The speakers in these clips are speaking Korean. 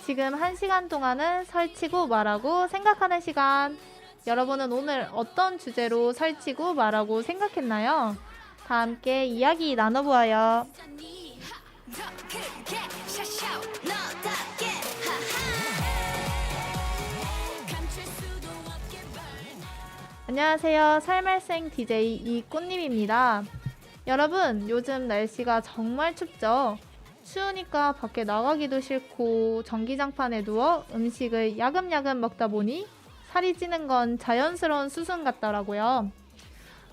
지금 1시간 동안은 설치고 말하고 생각하는 시간. 여러분은 오늘 어떤 주제로 설치고 말하고 생각했나요? 다 함께 이야기 나눠보아요. 안녕하세요. 살말생 DJ 이꽃님입니다. 여러분, 요즘 날씨가 정말 춥죠? 추우니까 밖에 나가기도 싫고 전기장판에 누워 음식을 야금야금 먹다 보니 살이 찌는 건 자연스러운 수순 같더라고요.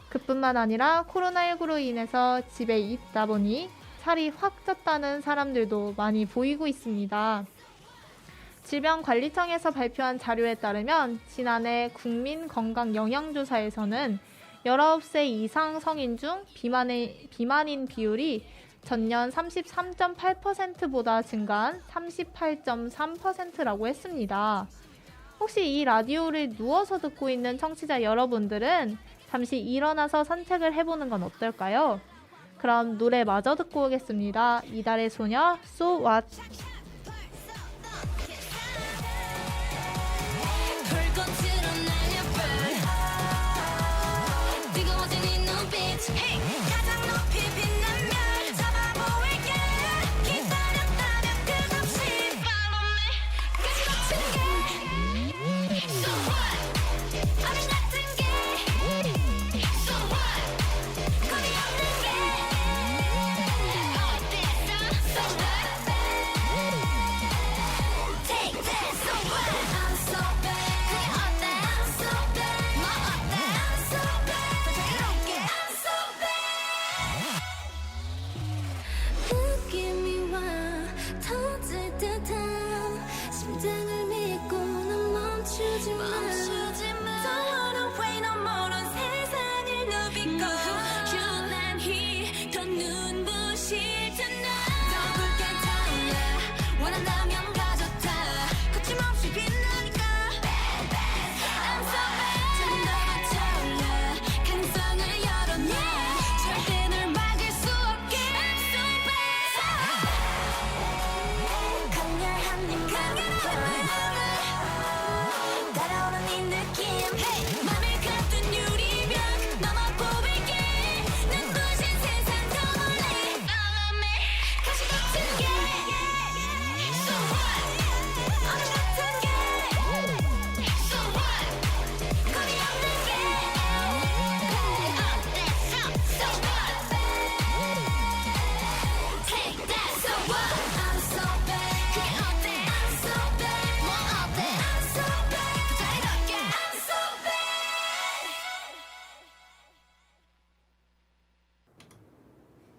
그뿐만 아니라 코로나19로 인해서 집에 있다 보니 살이 확 쪘다는 사람들도 많이 보이고 있습니다. 질병관리청에서 발표한 자료에 따르면 지난해 국민건강영양조사에서는 19세 이상 성인 중 비만인 비율이 전년 33.8%보다 증가한 38.3%라고 했습니다. 혹시 이 라디오를 누워서 듣고 있는 청취자 여러분들은 잠시 일어나서 산책을 해보는 건 어떨까요? 그럼 노래 마저 듣고 오겠습니다. 이달의 소녀, So What?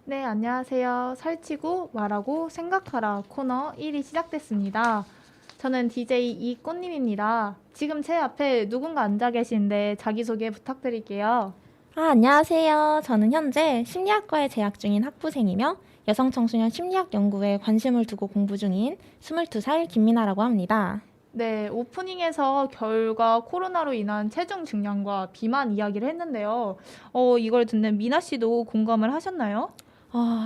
네, 안녕하세요. 설치고 말하고 생각하라 코너 1이 시작됐습니다. 저는 DJ 이꽃님입니다. 지금 제 앞에 누군가 앉아 계신데 자기소개 부탁드릴게요. 안녕하세요. 저는 현재 심리학과에 재학 중인 학부생이며 여성청소년 심리학 연구에 관심을 두고 공부 중인 22살 김민아라고 합니다. 네, 오프닝에서 겨울과 코로나로 인한 체중 증량과 비만 이야기를 했는데요. 이걸 듣는 미나 씨도 공감을 하셨나요?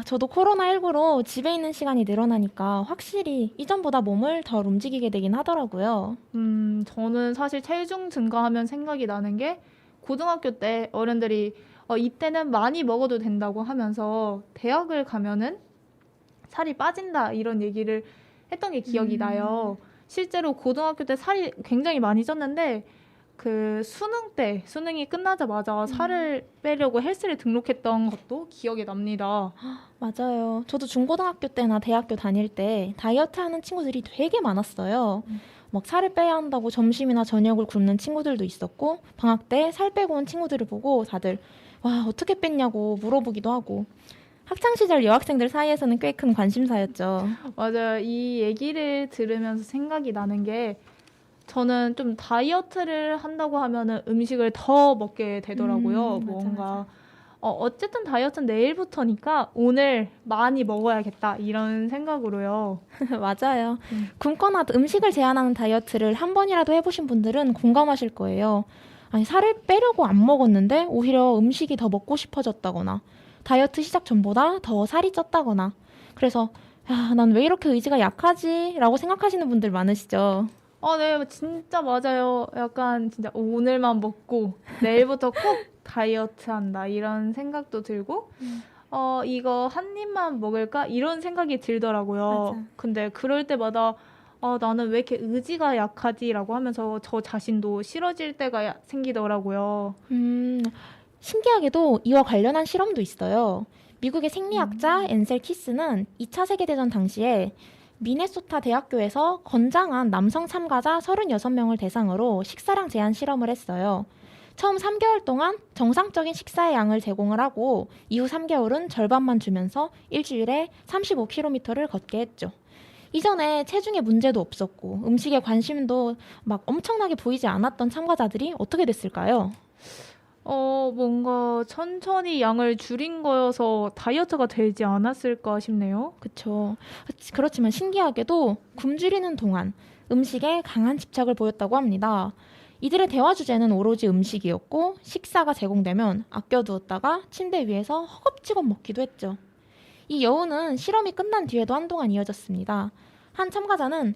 저도 코로나19로 집에 있는 시간이 늘어나니까 확실히 이전보다 몸을 덜 움직이게 되긴 하더라고요. 저는 사실 체중 증가하면 생각이 나는 게 고등학교 때 어른들이 이때는 많이 먹어도 된다고 하면서 대학을 가면은 살이 빠진다 이런 얘기를 했던 게 기억이 나요. 실제로 고등학교 때 살이 굉장히 많이 쪘는데 그 수능이 끝나자마자 살을 빼려고 헬스를 등록했던 것도 기억에 납니다. 맞아요. 저도 중고등학교 때나 대학교 다닐 때 다이어트 하는 친구들이 되게 많았어요. 막 살을 빼야 한다고 점심이나 저녁을 굶는 친구들도 있었고 방학 때 살 빼고 온 친구들을 보고 다들 와 어떻게 뺐냐고 물어보기도 하고 학창시절 여학생들 사이에서는 꽤 큰 관심사였죠. 맞아요. 이 얘기를 들으면서 생각이 나는 게 저는 좀 다이어트를 한다고 하면은 음식을 더 먹게 되더라고요. 맞아. 어쨌든 다이어트는 내일부터니까 오늘 많이 먹어야겠다 이런 생각으로요. 맞아요. 굶거나 음식을 제한하는 다이어트를 한 번이라도 해보신 분들은 공감하실 거예요. 아니 살을 빼려고 안 먹었는데 오히려 음식이 더 먹고 싶어졌다거나 다이어트 시작 전보다 더 살이 쪘다거나 그래서 야, 난 왜 이렇게 의지가 약하지? 라고 생각하시는 분들 많으시죠? 네, 진짜 맞아요. 약간 진짜 오늘만 먹고 내일부터 꼭 다이어트 한다 이런 생각도 들고 이거 한 입만 먹을까? 이런 생각이 들더라고요. 맞아. 근데 그럴 때마다 나는 왜 이렇게 의지가 약하지라고 하면서 저 자신도 싫어질 때가 생기더라고요. 음, 신기하게도 이와 관련한 실험도 있어요. 미국의 생리학자 앤셀 키스는 2차 세계대전 당시에 미네소타 대학교에서 건장한 남성 참가자 36명을 대상으로 식사량 제한 실험을 했어요. 처음 3개월 동안 정상적인 식사의 양을 제공을 하고 이후 3개월은 절반만 주면서 일주일에 35km를 걷게 했죠. 이전에 체중에 문제도 없었고 음식에 관심도 막 엄청나게 보이지 않았던 참가자들이 어떻게 됐을까요? 뭔가 천천히 양을 줄인 거여서 다이어트가 되지 않았을까 싶네요. 그쵸. 그렇지만 신기하게도 굶주리는 동안 음식에 강한 집착을 보였다고 합니다. 이들의 대화 주제는 오로지 음식이었고 식사가 제공되면 아껴두었다가 침대 위에서 허겁지겁 먹기도 했죠. 이 여우는 실험이 끝난 뒤에도 한동안 이어졌습니다. 한 참가자는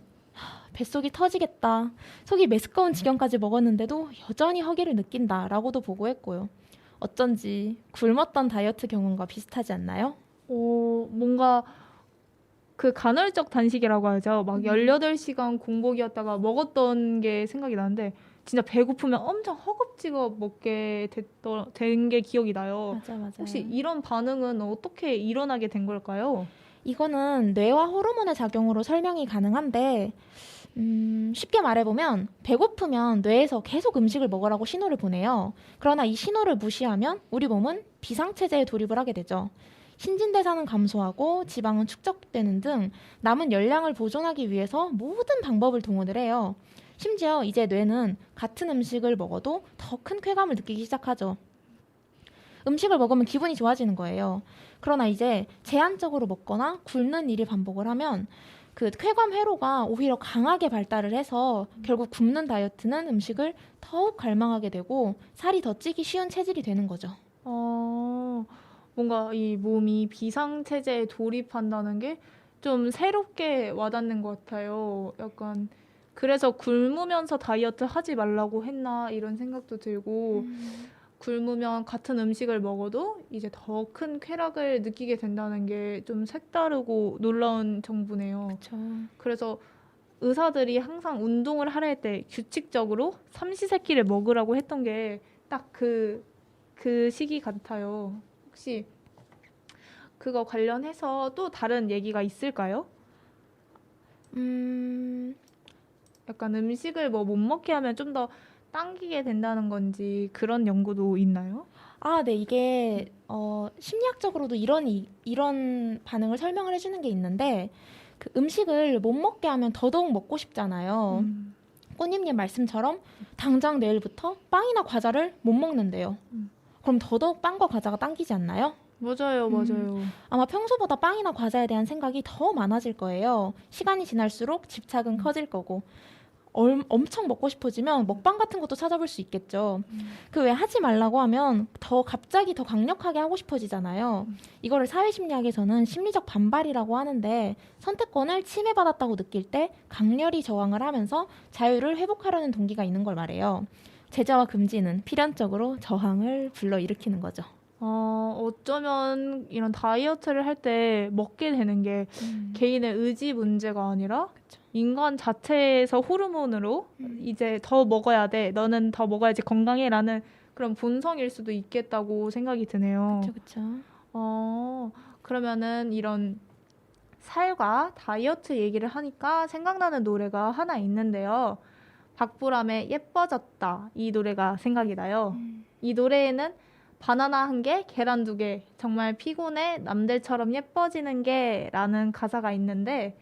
뱃속이 터지겠다. 속이 메스꺼운 지경까지 먹었는데도 여전히 허기를 느낀다. 라고도 보고했고요. 어쩐지 굶었던 다이어트 경험과 비슷하지 않나요? 뭔가 그 간헐적 단식이라고 하죠. 막 18시간 공복이었다가 먹었던 게 생각이 나는데 진짜 배고프면 엄청 허겁지겁 먹게 된 게 기억이 나요. 맞아요. 혹시 이런 반응은 어떻게 일어나게 된 걸까요? 이거는 뇌와 호르몬의 작용으로 설명이 가능한데, 쉽게 말해보면 배고프면 뇌에서 계속 음식을 먹으라고 신호를 보내요. 그러나 이 신호를 무시하면 우리 몸은 비상체제에 돌입을 하게 되죠. 신진대사는 감소하고 지방은 축적되는 등 남은 열량을 보존하기 위해서 모든 방법을 동원을 해요. 심지어 이제 뇌는 같은 음식을 먹어도 더 큰 쾌감을 느끼기 시작하죠. 음식을 먹으면 기분이 좋아지는 거예요. 그러나 이제 제한적으로 먹거나 굶는 일이 반복을 하면 그 쾌감 회로가 오히려 강하게 발달을 해서 결국 굶는 다이어트는 음식을 더욱 갈망하게 되고 살이 더 찌기 쉬운 체질이 되는 거죠. 어, 뭔가 이 몸이 비상체제에 돌입한다는 게 좀 새롭게 와닿는 것 같아요. 약간 그래서 굶으면서 다이어트 하지 말라고 했나 이런 생각도 들고 굶으면 같은 음식을 먹어도 이제 더 큰 쾌락을 느끼게 된다는 게 좀 색다르고 놀라운 정보네요. 그렇죠. 그래서 의사들이 항상 운동을 하려 때 규칙적으로 삼시세끼를 먹으라고 했던 게 딱 그 시기 같아요. 혹시 그거 관련해서 또 다른 얘기가 있을까요? 음, 약간 음식을 뭐 못 먹게 하면 좀 더 당기게 된다는 건지 그런 연구도 있나요? 네, 이게 심리학적으로도 이런 반응을 설명을 해주는 게 있는데 그 음식을 못 먹게 하면 더더욱 먹고 싶잖아요. 음, 꽃님님 말씀처럼 당장 내일부터 빵이나 과자를 못 먹는데요. 음. 그럼 더더욱 빵과 과자가 당기지 않나요? 맞아요, 맞아요. 아마 평소보다 빵이나 과자에 대한 생각이 더 많아질 거예요. 시간이 지날수록 집착은 커질 거고. 엄청 먹고 싶어지면 먹방 같은 것도 찾아볼 수 있겠죠. 그 왜 하지 말라고 하면 갑자기 더 강력하게 하고 싶어지잖아요. 이거를 사회심리학에서는 심리적 반발이라고 하는데 선택권을 침해받았다고 느낄 때 강렬히 저항을 하면서 자유를 회복하려는 동기가 있는 걸 말해요. 제재와 금지는 필연적으로 저항을 불러일으키는 거죠. 어쩌면 이런 다이어트를 할 때 먹게 되는 게 개인의 의지 문제가 아니라 그쵸. 인간 자체에서 호르몬으로 이제 더 먹어야 돼. 너는 더 먹어야지 건강해라는 그런 본성일 수도 있겠다고 생각이 드네요. 그렇죠. 그러면은 이런 살과 다이어트 얘기를 하니까 생각나는 노래가 하나 있는데요. 박보람의 예뻐졌다. 이 노래가 생각이 나요. 이 노래에는 바나나 한 개, 계란 두 개, 정말 피곤해, 남들처럼 예뻐지는 게 라는 가사가 있는데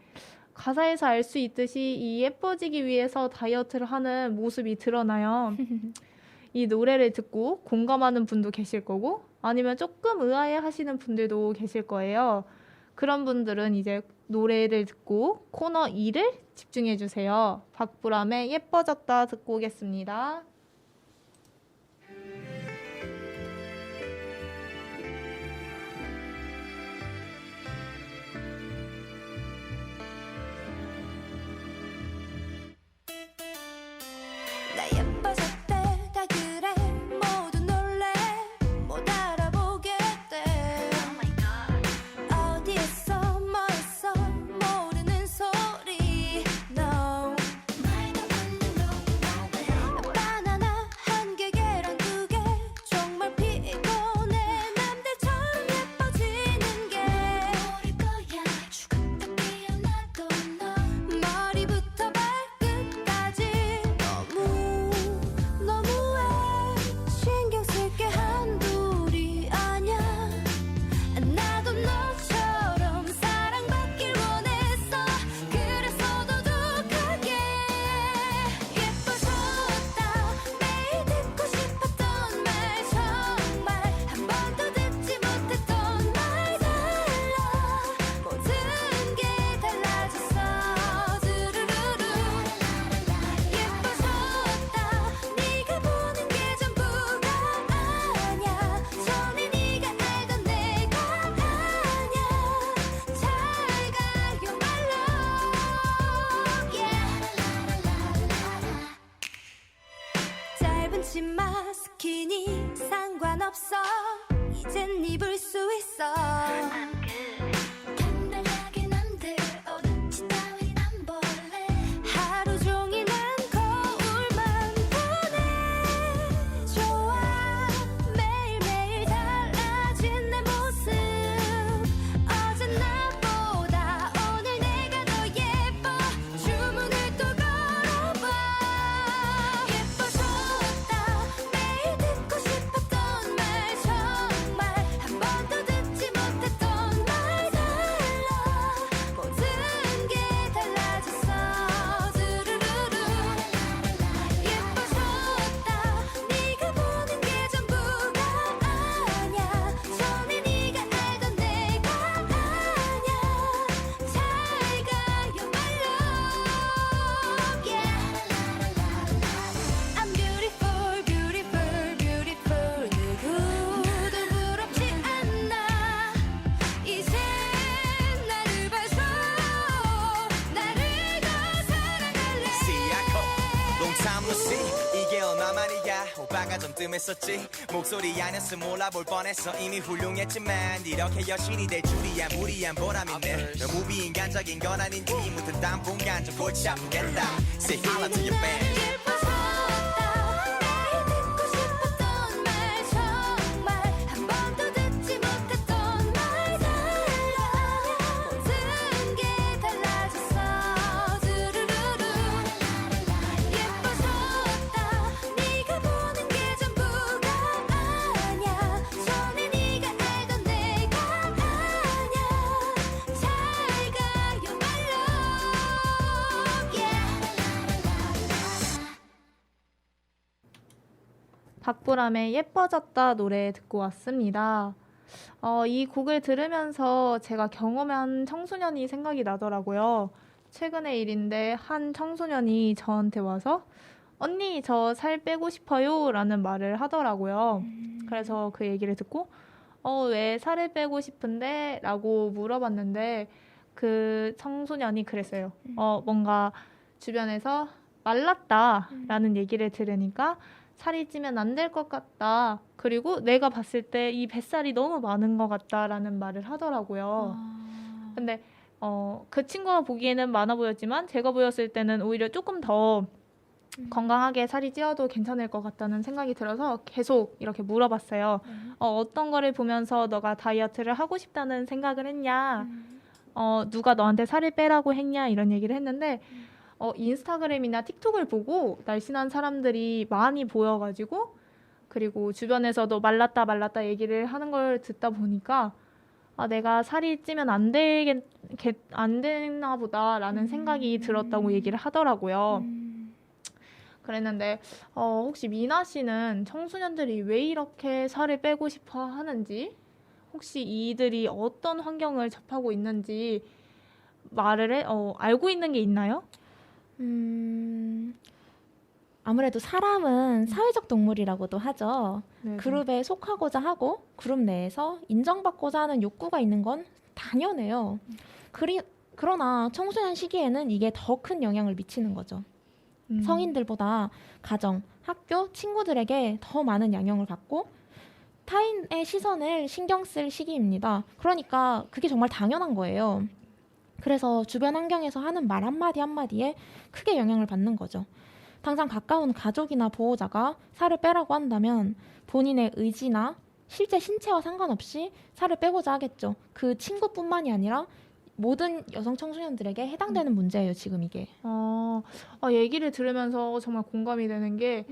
가사에서 알 수 있듯이 이 예뻐지기 위해서 다이어트를 하는 모습이 드러나요. 이 노래를 듣고 공감하는 분도 계실 거고 아니면 조금 의아해 하시는 분들도 계실 거예요. 그런 분들은 이제 노래를 듣고 코너 2를 집중해 주세요. 박보람의 예뻐졌다 듣고 오겠습니다. 키니 상관없어 이젠 입을 수 있어 간단하게 남들 오든지 따윈 안 볼래 하루 종일 난 거울만 보내 좋아 매일매일 달라진 내 모습 어제 나보다 오늘 내가 더 예뻐 주문을 또 걸어봐 예뻐졌다 매일 듣고 싶었던 말 정말 한 번도 듣지 못했던 말 달라 모든 게 달라졌어 두루루루 예뻐졌다 네가 보는 게 전부가 아냐 전에 네가 알던 내가 아냐 잘 가요 my love yeah I'm beautiful beautiful beautiful 누구도 부럽지 않아 이제 나를 봐줘 나를 더 사랑할래 시야코 long time no see 이게 얼마만이야 오빠가 좀 뜸했었지 목소리 아니었음 몰라볼 뻔했어 이미 훌륭했지만 이렇게 여신이 될 줄이야 무리한 보람 있네 너무 비인간적인 건 아닌지 묻은 당분간 좀 골치 아프겠다 Say hello to your band 예뻐졌다 매일 듣고 싶었던 말 정말 한 번도 듣지 못했던 말 달라 모든 게 달라졌어 두루루루 예뻐졌다 네가 보는 게 전부가 아냐 전에 네가 알던 내가 아냐 잘 가요 my love yeah 박보람의 예뻐졌다 노래 듣고 왔습니다. 이 곡을 들으면서 제가 경험한 청소년이 생각이 나더라고요. 최근의 일인데 한 청소년이 저한테 와서 언니 저 살 빼고 싶어요 라는 말을 하더라고요. 그래서 그 얘기를 듣고 왜 살을 빼고 싶은데? 라고 물어봤는데 그 청소년이 그랬어요. 뭔가 주변에서 말랐다 라는 얘기를 들으니까 살이 찌면 안 될 것 같다. 그리고 내가 봤을 때 이 뱃살이 너무 많은 것 같다라는 말을 하더라고요. 근데 그 친구가 보기에는 많아 보였지만 제가 보였을 때는 오히려 조금 더 건강하게 살이 찌어도 괜찮을 것 같다는 생각이 들어서 계속 이렇게 물어봤어요. 어떤 거를 보면서 너가 다이어트를 하고 싶다는 생각을 했냐? 누가 너한테 살을 빼라고 했냐? 이런 얘기를 했는데 인스타그램이나 틱톡을 보고 날씬한 사람들이 많이 보여가지고 그리고 주변에서도 말랐다 얘기를 하는 걸 듣다 보니까 내가 살이 찌면 안 되나 보다라는 생각이 들었다고 얘기를 하더라고요. 그랬는데 혹시 미나 씨는 청소년들이 왜 이렇게 살을 빼고 싶어 하는지 혹시 이들이 어떤 환경을 접하고 있는지 알고 있는 게 있나요? 아무래도 사람은 사회적 동물이라고도 하죠. 네, 그룹에 속하고자 하고 그룹 내에서 인정받고자 하는 욕구가 있는 건 당연해요. 그러나 청소년 시기에는 이게 더 큰 영향을 미치는 거죠. 성인들보다 가정, 학교, 친구들에게 더 많은 영향을 받고 타인의 시선을 신경 쓸 시기입니다. 그러니까 그게 정말 당연한 거예요. 그래서 주변 환경에서 하는 말 한마디 한마디에 크게 영향을 받는 거죠. 당장 가까운 가족이나 보호자가 살을 빼라고 한다면 본인의 의지나 실제 신체와 상관없이 살을 빼고자 하겠죠. 그 친구뿐만이 아니라 모든 여성 청소년들에게 해당되는 문제예요, 지금 이게. 얘기를 들으면서 정말 공감이 되는 게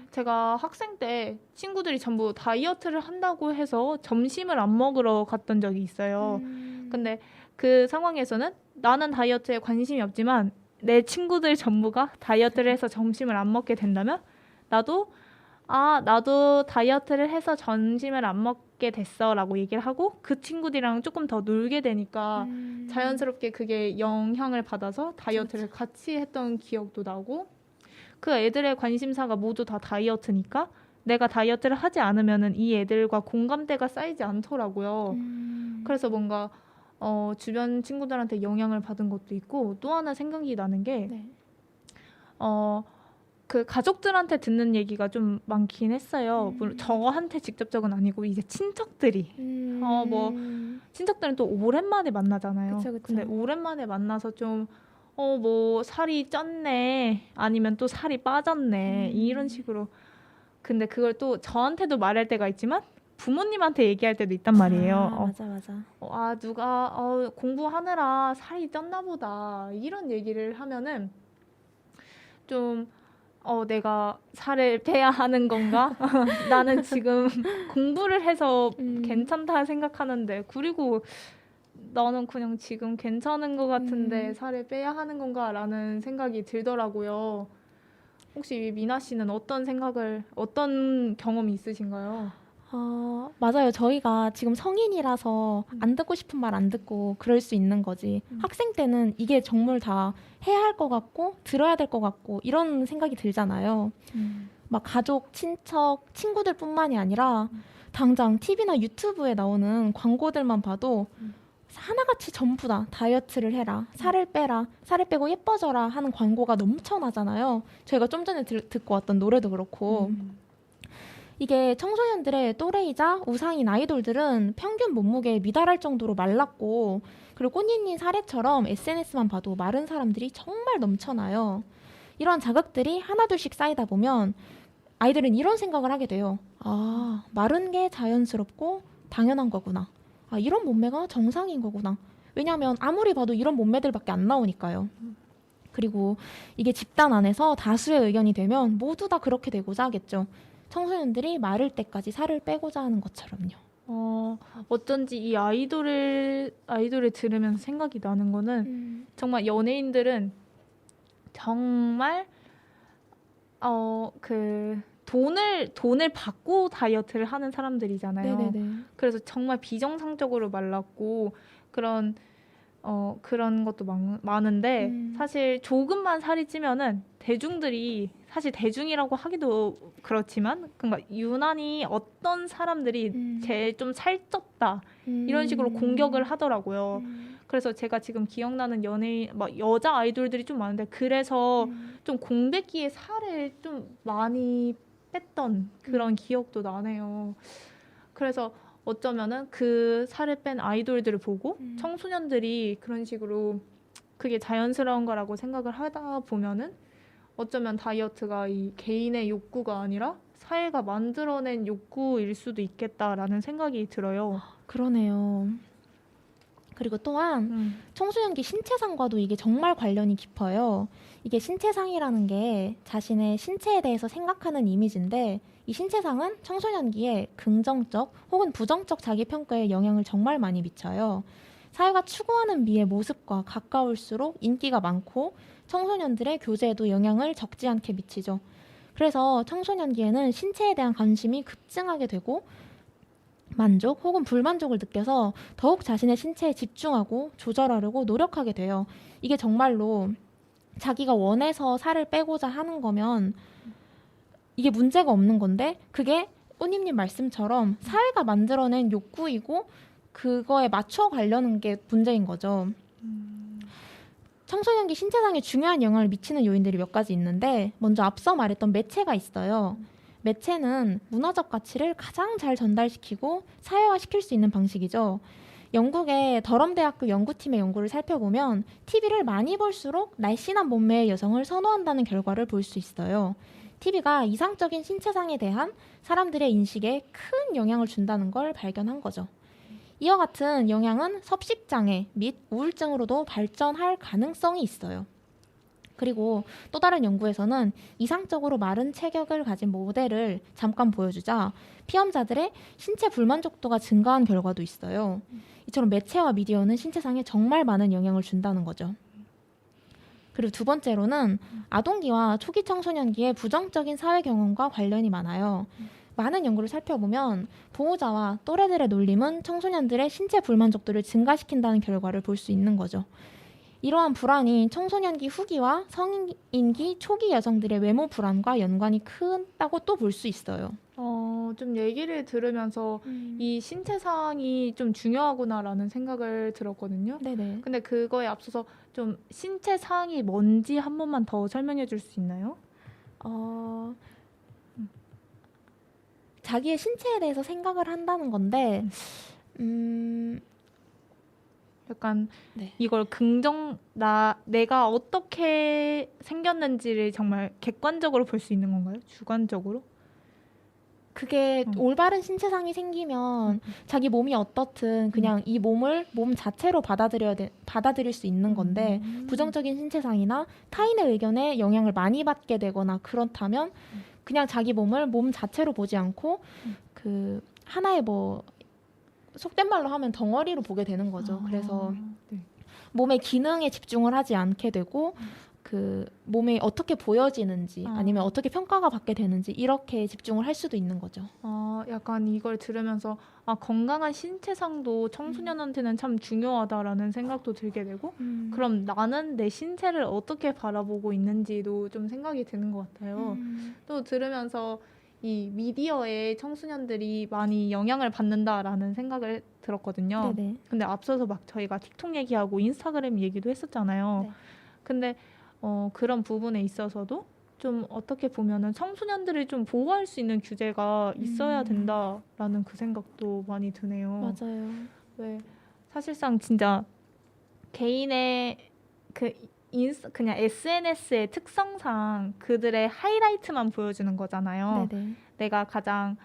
제가 학생 때 친구들이 전부 다이어트를 한다고 해서 점심을 안 먹으러 갔던 적이 있어요. 근데 그 상황에서는 나는 다이어트에 관심이 없지만 내 친구들 전부가 다이어트를 해서 점심을 안 먹게 된다면 나도 다이어트를 해서 점심을 안 먹게 됐어 라고 얘기를 하고 그 친구들이랑 조금 더 놀게 되니까 자연스럽게 그게 영향을 받아서 다이어트를 같이 했던 기억도 나고 그 애들의 관심사가 모두 다 다이어트니까 내가 다이어트를 하지 않으면은 이 애들과 공감대가 쌓이지 않더라고요. 그래서 뭔가 주변 친구들한테 영향을 받은 것도 있고 또 하나 생각이 나는 게 그 가족들한테 듣는 얘기가 좀 많긴 했어요. 물론 저한테 직접적은 아니고 이제 친척들이 뭐 친척들은 또 오랜만에 만나잖아요. 그쵸, 그쵸. 근데 오랜만에 만나서 좀 뭐 살이 쪘네 아니면 또 살이 빠졌네 이런 식으로. 근데 그걸 또 저한테도 말할 때가 있지만 부모님한테 얘기할 때도 있단 말이에요. 맞아. 누가 공부하느라 살이 쪘나 보다 이런 얘기를 하면은 좀 내가 살을 빼야 하는 건가? 나는 지금 공부를 해서 괜찮다 생각하는데 그리고 나는 그냥 지금 괜찮은 것 같은데 살을 빼야 하는 건가라는 생각이 들더라고요. 혹시 미나 씨는 어떤 경험이 있으신가요? 맞아요. 저희가 지금 성인이라서 안 듣고 싶은 말 안 듣고 그럴 수 있는 거지. 학생 때는 이게 정말 다 해야 할 것 같고 들어야 될 것 같고 이런 생각이 들잖아요. 막 가족, 친척, 친구들뿐만이 아니라 당장 TV나 유튜브에 나오는 광고들만 봐도 하나같이 전부 다 다이어트를 해라, 살을 빼라, 살을 빼고 예뻐져라 하는 광고가 넘쳐나잖아요. 저희가 좀 전에 듣고 왔던 노래도 그렇고. 이게 청소년들의 또래이자 우상인 아이돌들은 평균 몸무게에 미달할 정도로 말랐고, 그리고 꽃잎님 사례처럼 SNS만 봐도 마른 사람들이 정말 넘쳐나요. 이런 자극들이 하나둘씩 쌓이다 보면 아이들은 이런 생각을 하게 돼요. 아, 마른 게 자연스럽고 당연한 거구나. 아, 이런 몸매가 정상인 거구나. 왜냐하면 아무리 봐도 이런 몸매들밖에 안 나오니까요. 그리고 이게 집단 안에서 다수의 의견이 되면 모두 다 그렇게 되고자 하겠죠. 청소년들이 마를 때까지 살을 빼고자 하는 것처럼요. 어쩐지 이 아이돌을 들으면서 생각이 나는 거는 정말 연예인들은 정말 그 돈을 받고 다이어트를 하는 사람들이잖아요. 네네네. 그래서 정말 비정상적으로 말랐고 그런 것도 많은데 사실 조금만 살이 찌면은 대중들이 사실 대중이라고 하기도 그렇지만 그러니까 유난히 어떤 사람들이 쟤 좀 살쪘다 이런 식으로 공격을 하더라고요. 그래서 제가 지금 기억나는 연예인 막 여자 아이돌들이 좀 많은데 그래서 좀 공백기에 살을 좀 많이 뺐던 그런 기억도 나네요. 그래서 어쩌면은 그 살을 뺀 아이돌들을 보고 청소년들이 그런 식으로 그게 자연스러운 거라고 생각을 하다 보면은 어쩌면 다이어트가 이 개인의 욕구가 아니라 사회가 만들어낸 욕구일 수도 있겠다라는 생각이 들어요. 그러네요. 그리고 또한 청소년기 신체상과도 이게 정말 관련이 깊어요. 이게 신체상이라는 게 자신의 신체에 대해서 생각하는 이미지인데 이 신체상은 청소년기에 긍정적 혹은 부정적 자기평가에 영향을 정말 많이 미쳐요. 사회가 추구하는 미의 모습과 가까울수록 인기가 많고 청소년들의 교제에도 영향을 적지 않게 미치죠. 그래서 청소년기에는 신체에 대한 관심이 급증하게 되고 만족 혹은 불만족을 느껴서 더욱 자신의 신체에 집중하고 조절하려고 노력하게 돼요. 이게 정말로 자기가 원해서 살을 빼고자 하는 거면 이게 문제가 없는 건데 그게 꽃님님 말씀처럼 사회가 만들어낸 욕구이고 그거에 맞춰 가려는 게 문제인 거죠. 청소년기 신체상에 중요한 영향을 미치는 요인들이 몇 가지 있는데 먼저 앞서 말했던 매체가 있어요. 매체는 문화적 가치를 가장 잘 전달시키고 사회화시킬 수 있는 방식이죠. 영국의 더럼대학교 연구팀의 연구를 살펴보면 TV를 많이 볼수록 날씬한 몸매의 여성을 선호한다는 결과를 볼 수 있어요. TV가 이상적인 신체상에 대한 사람들의 인식에 큰 영향을 준다는 걸 발견한 거죠. 이와 같은 영향은 섭식장애 및 우울증으로도 발전할 가능성이 있어요. 그리고 또 다른 연구에서는 이상적으로 마른 체격을 가진 모델을 잠깐 보여주자 피험자들의 신체 불만족도가 증가한 결과도 있어요. 이처럼 매체와 미디어는 신체상에 정말 많은 영향을 준다는 거죠. 그리고 두 번째로는 아동기와 초기 청소년기의 부정적인 사회 경험과 관련이 많아요. 많은 연구를 살펴보면 보호자와 또래들의 놀림은 청소년들의 신체 불만족도를 증가시킨다는 결과를 볼 수 있는 거죠. 이러한 불안이 청소년기 후기와 성인기 초기 여성들의 외모 불안과 연관이 크다고 또 볼 수 있어요. 좀 얘기를 들으면서 이 신체상이 좀 중요하구나라는 생각을 들었거든요. 네네. 근데 그거에 앞서서 좀 신체상이 뭔지 한 번만 더 설명해 줄 수 있나요? 자기의 신체에 대해서 생각을 한다는 건데, 약간 네. 이걸 내가 어떻게 생겼는지를 정말 객관적으로 볼 수 있는 건가요? 주관적으로? 그게 올바른 신체상이 생기면 자기 몸이 어떻든 그냥 이 몸을 몸 자체로 받아들일 수 있는 건데, 부정적인 신체상이나 타인의 의견에 영향을 많이 받게 되거나 그렇다면 그냥 자기 몸을 몸 자체로 보지 않고 그 하나의 뭐 속된 말로 하면 덩어리로 보게 되는 거죠. 그래서 네. 몸의 기능에 집중을 하지 않게 되고 그 몸이 어떻게 보여지는지 아니면 어떻게 평가가 받게 되는지 이렇게 집중을 할 수도 있는 거죠. 약간 이걸 들으면서 건강한 신체상도 청소년한테는 참 중요하다라는 생각도 들게 되고 그럼 나는 내 신체를 어떻게 바라보고 있는지도 좀 생각이 드는 것 같아요. 또 들으면서 이 미디어에 청소년들이 많이 영향을 받는다라는 생각을 들었거든요. 네네. 근데 앞서서 막 저희가 틱톡 얘기하고 인스타그램 얘기도 했었잖아요. 네. 근데 그런 부분에 있어서도 좀 어떻게 보면은 청소년들을 좀 보호할 수 있는 규제가 있어야 된다라는 그 생각도 많이 드네요. 맞아요. 왜 사실상 진짜 개인의 그냥 SNS의 특성상 그들의 하이라이트만 보여주는 거잖아요. 네네. 내가 가장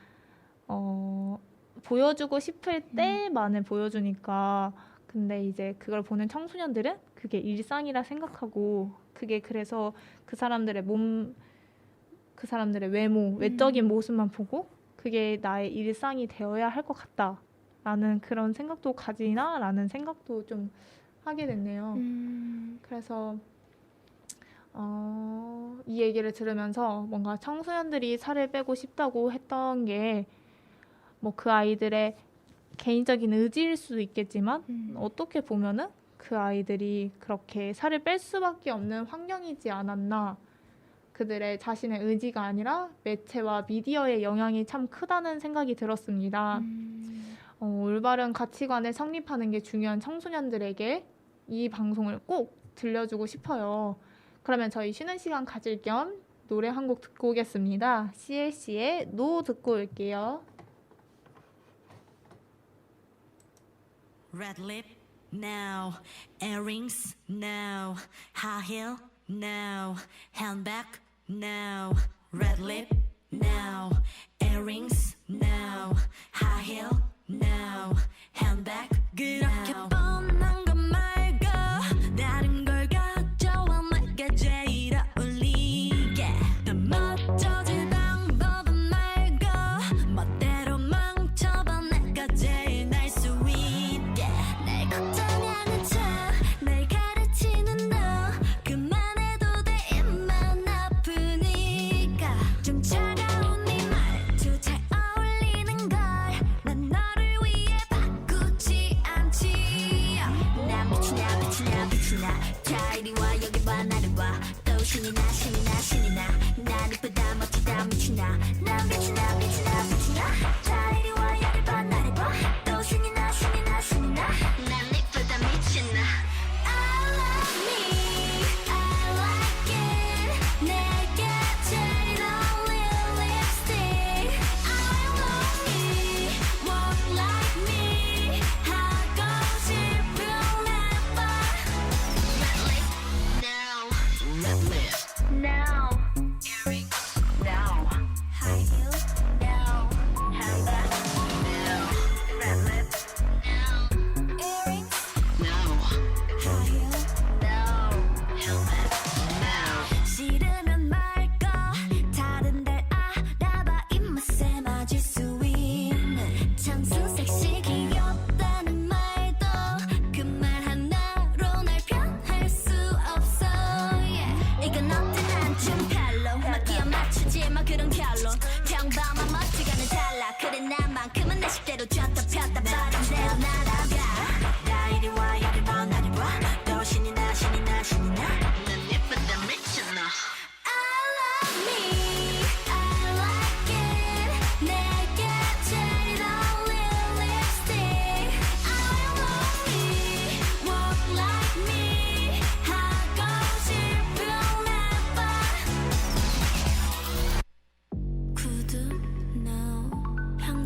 보여주고 싶을 때만을 보여주니까 근데 이제 그걸 보는 청소년들은 그게 일상이라 생각하고 그게 그래서 그 사람들의 외모, 외적인 모습만 보고 그게 나의 일상이 되어야 할 것 같다라는 그런 생각도 가지나라는 생각도 좀 하게 됐네요. 그래서 이 얘기를 들으면서 뭔가 청소년들이 살을 빼고 싶다고 했던 게 뭐 그 아이들의 개인적인 의지일 수도 있겠지만 어떻게 보면은 그 아이들이 그렇게 살을 뺄 수밖에 없는 환경이지 않았나. 그들의 자신의 의지가 아니라 매체와 미디어의 영향이 참 크다는 생각이 들었습니다. 올바른 가치관을 성립하는 게 중요한 청소년들에게 이 방송을 꼭 들려주고 싶어요. 그러면 저희 쉬는 시간 가질 겸 노래 한 곡 듣고 오겠습니다. CLC의 노 듣고 올게요. Red lip, no. Earrings, no. High heel, no. Handbag, no. Red lip, no. Earrings, no. High heel, no. Handbag, 그렇게 뻔한 것 말고 다른 걸 가져와 내가 제일 어울리게. 더 멋져질 방법은 말고 멋대로 망쳐봐 내가 제일 날 수 있게. 날 걱정하는 척 날 가르치는 너 그만해도 돼 입만 아프니까 좀 차가운 네 말투 잘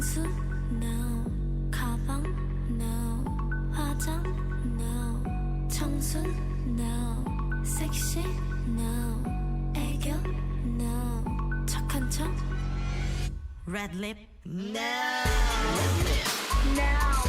향수 no 가방 no 화장 no 청순 no 섹시 no 애교 no 착한 척 Red lip, no. Now.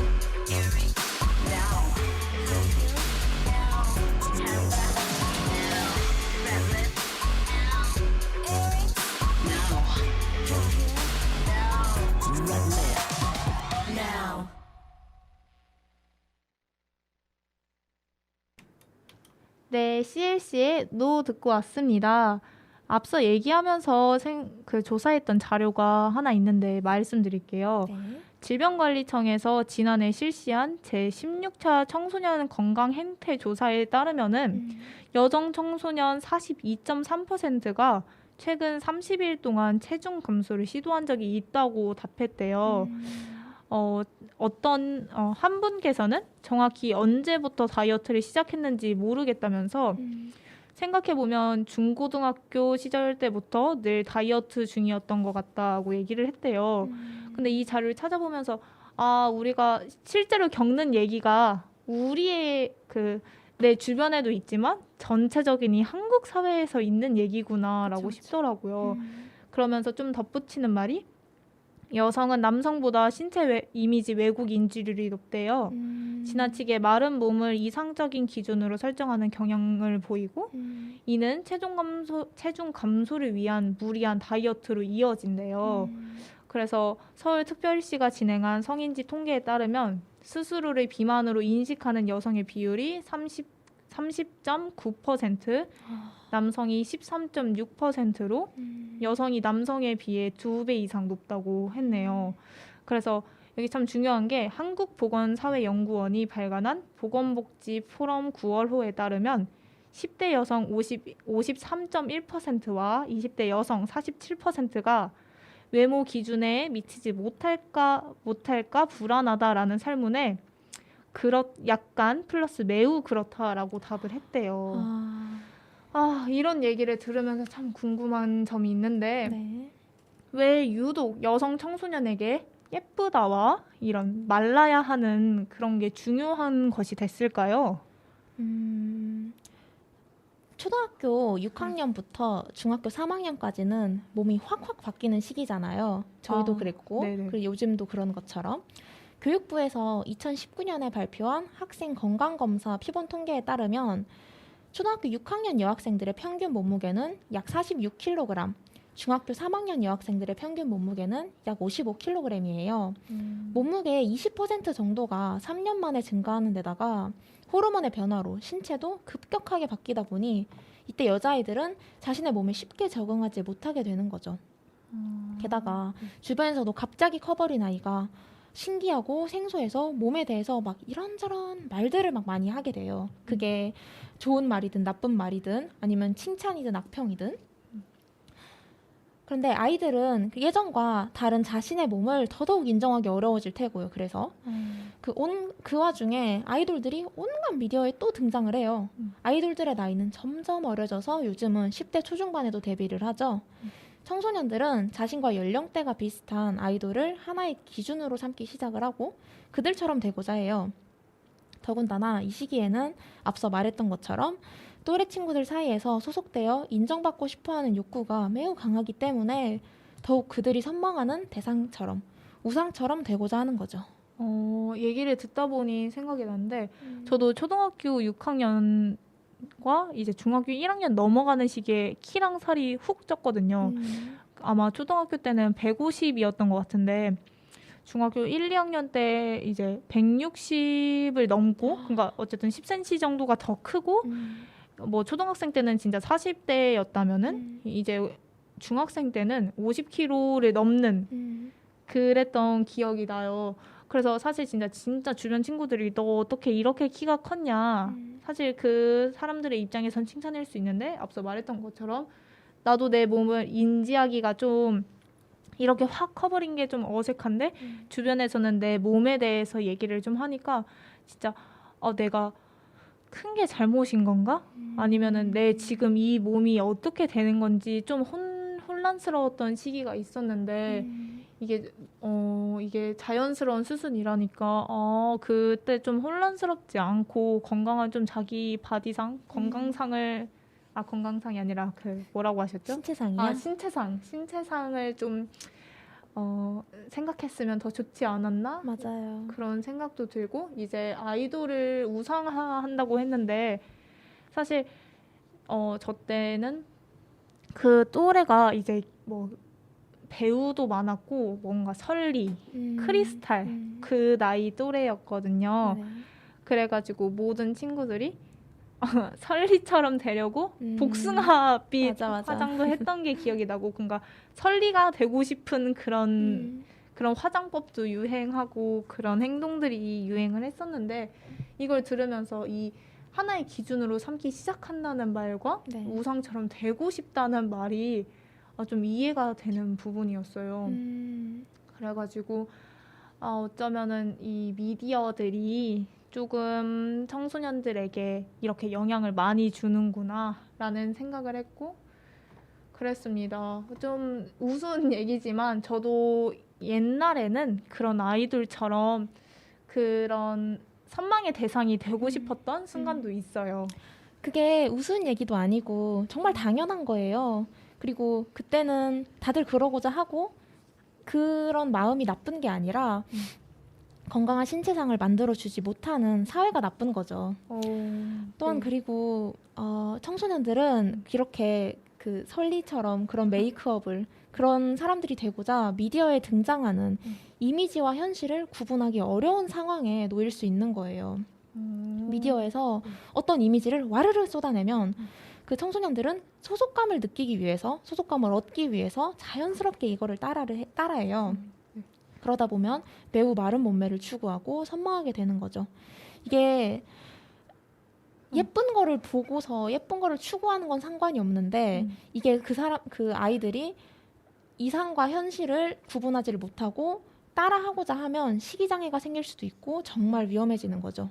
네, CLC의 노 듣고 왔습니다. 앞서 얘기하면서 조사했던 자료가 하나 있는데 말씀드릴게요. 네. 질병관리청에서 지난해 실시한 제16차 청소년 건강 행태 조사에 따르면은 여성 청소년 42.3%가 최근 30일 동안 체중 감소를 시도한 적이 있다고 답했대요. 한 분께서는 정확히 언제부터 다이어트를 시작했는지 모르겠다면서 생각해보면 중고등학교 시절 때부터 늘 다이어트 중이었던 것 같다고 얘기를 했대요. 근데 이 자료를 찾아보면서 우리가 실제로 겪는 얘기가 우리의 내 주변에도 있지만 전체적인 이 한국 사회에서 있는 얘기구나라고 싶더라고요. 그러면서 좀 덧붙이는 말이 여성은 남성보다 신체 이미지 왜곡 인지율이 높대요. 지나치게 마른 몸을 이상적인 기준으로 설정하는 경향을 보이고 이는 체중 감소를 위한 무리한 다이어트로 이어진대요. 그래서 서울특별시가 진행한 성인지 통계에 따르면 스스로를 비만으로 인식하는 여성의 비율이 30.9%, 남성이 13.6%로 여성이 남성에 비해 2배 이상 높다고 했네요. 그래서 여기 참 중요한 게 한국보건사회연구원이 발간한 보건복지 포럼 9월호에 따르면 10대 여성 53.1%와 20대 여성 47%가 외모 기준에 미치지 못할까 불안하다라는 설문에 약간 플러스 매우 그렇다라고 답을 했대요. 이런 얘기를 들으면서 참 궁금한 점이 있는데 네. 왜 유독 여성 청소년에게 예쁘다와 이런 말라야 하는 그런 게 중요한 것이 됐을까요? 초등학교 6학년부터 중학교 3학년까지는 몸이 확확 바뀌는 시기잖아요. 저희도 그랬고 네네. 그리고 요즘도 그런 것처럼 교육부에서 2019년에 발표한 학생 건강검사 피본 통계에 따르면 초등학교 6학년 여학생들의 평균 몸무게는 약 46kg, 중학교 3학년 여학생들의 평균 몸무게는 약 55kg이에요. 몸무게의 20% 정도가 3년 만에 증가하는 데다가 호르몬의 변화로 신체도 급격하게 바뀌다 보니 이때 여자아이들은 자신의 몸에 쉽게 적응하지 못하게 되는 거죠. 게다가 주변에서도 갑자기 커버린 아이가 신기하고 생소해서 몸에 대해서 막 이런저런 말들을 막 많이 하게 돼요. 그게 좋은 말이든 나쁜 말이든 아니면 칭찬이든 악평이든. 그런데 아이들은 예전과 다른 자신의 몸을 더더욱 인정하기 어려워질 테고요. 그래서 그 와중에 아이돌들이 온갖 미디어에 또 등장을 해요. 아이돌들의 나이는 점점 어려져서 요즘은 10대 초중반에도 데뷔를 하죠. 청소년들은 자신과 연령대가 비슷한 아이돌을 하나의 기준으로 삼기 시작을 하고 그들처럼 되고자 해요. 더군다나 이 시기에는 앞서 말했던 것처럼 또래 친구들 사이에서 소속되어 인정받고 싶어하는 욕구가 매우 강하기 때문에 더욱 그들이 선망하는 대상처럼 우상처럼 되고자 하는 거죠. 얘기를 듣다 보니 생각이 나는데 저도 초등학교 6학년과 이제 중학교 1학년 넘어가는 시기에 키랑 살이 훅 쪘거든요. 아마 초등학교 때는 150이었던 것 같은데 중학교 1, 2학년 때 이제 160을 넘고 그러니까 어쨌든 10cm 정도가 더 크고 뭐 초등학생 때는 진짜 40대였다면은 이제 중학생 때는 50kg를 넘는 그랬던 기억이 나요. 그래서 사실 진짜 주변 친구들이 너 어떻게 이렇게 키가 컸냐. 사실 그 사람들의 입장에선 칭찬일 수 있는데 앞서 말했던 것처럼 나도 내 몸을 인지하기가 좀 이렇게 확 커버린 게 좀 어색한데 주변에서는 내 몸에 대해서 얘기를 좀 하니까 진짜 내가 큰 게 잘못인 건가? 아니면은 내 지금 이 몸이 어떻게 되는 건지 좀 혼란스러웠던 시기가 있었는데 이게 자연스러운 수순이라니까 그때 좀 혼란스럽지 않고 건강한 좀 자기 바디상 건강상을 건강상이 아니라 그 뭐라고 하셨죠? 신체상이요? 신체상을 좀 생각했으면 더 좋지 않았나? 맞아요. 그런 생각도 들고 이제 아이돌을 우상화한다고 했는데 사실 저 때는 그 또래가 이제 뭐 배우도 많았고 뭔가 설리, 크리스탈 그 나이 또래였거든요. 네. 그래가지고 모든 친구들이 설리처럼 되려고 복숭아빛 맞아. 화장도 했던 게 기억이 나고 그러니까 설리가 되고 싶은 그런 화장법도 유행하고 그런 행동들이 유행을 했었는데 이걸 들으면서 이 하나의 기준으로 삼기 시작한다는 말과 네. 우상처럼 되고 싶다는 말이 좀 이해가 되는 부분이었어요. 그래가지고 어쩌면은 이 미디어들이 조금 청소년들에게 이렇게 영향을 많이 주는구나라는 생각을 했고 그랬습니다. 좀 우스운 얘기지만 저도 옛날에는 그런 아이돌처럼 그런 선망의 대상이 되고 싶었던 순간도 있어요. 그게 우스운 얘기도 아니고 정말 당연한 거예요. 그리고 그때는 다들 그러고자 하고 그런 마음이 나쁜 게 아니라 건강한 신체상을 만들어주지 못하는 사회가 나쁜 거죠. 또한 네. 그리고 청소년들은 이렇게 그 설리처럼 그런 메이크업을 그런 사람들이 되고자 미디어에 등장하는 이미지와 현실을 구분하기 어려운 상황에 놓일 수 있는 거예요. 미디어에서 어떤 이미지를 와르르 쏟아내면 그 청소년들은 소속감을 느끼기 위해서 소속감을 얻기 위해서 자연스럽게 이거를 따라해요. 그러다 보면 매우 마른 몸매를 추구하고 선망하게 되는 거죠. 이게 예쁜 거를 보고서 예쁜 거를 추구하는 건 상관이 없는데 이게 그 아이들이 이상과 현실을 구분하지를 못하고 따라하고자 하면 식이장애가 생길 수도 있고 정말 위험해지는 거죠.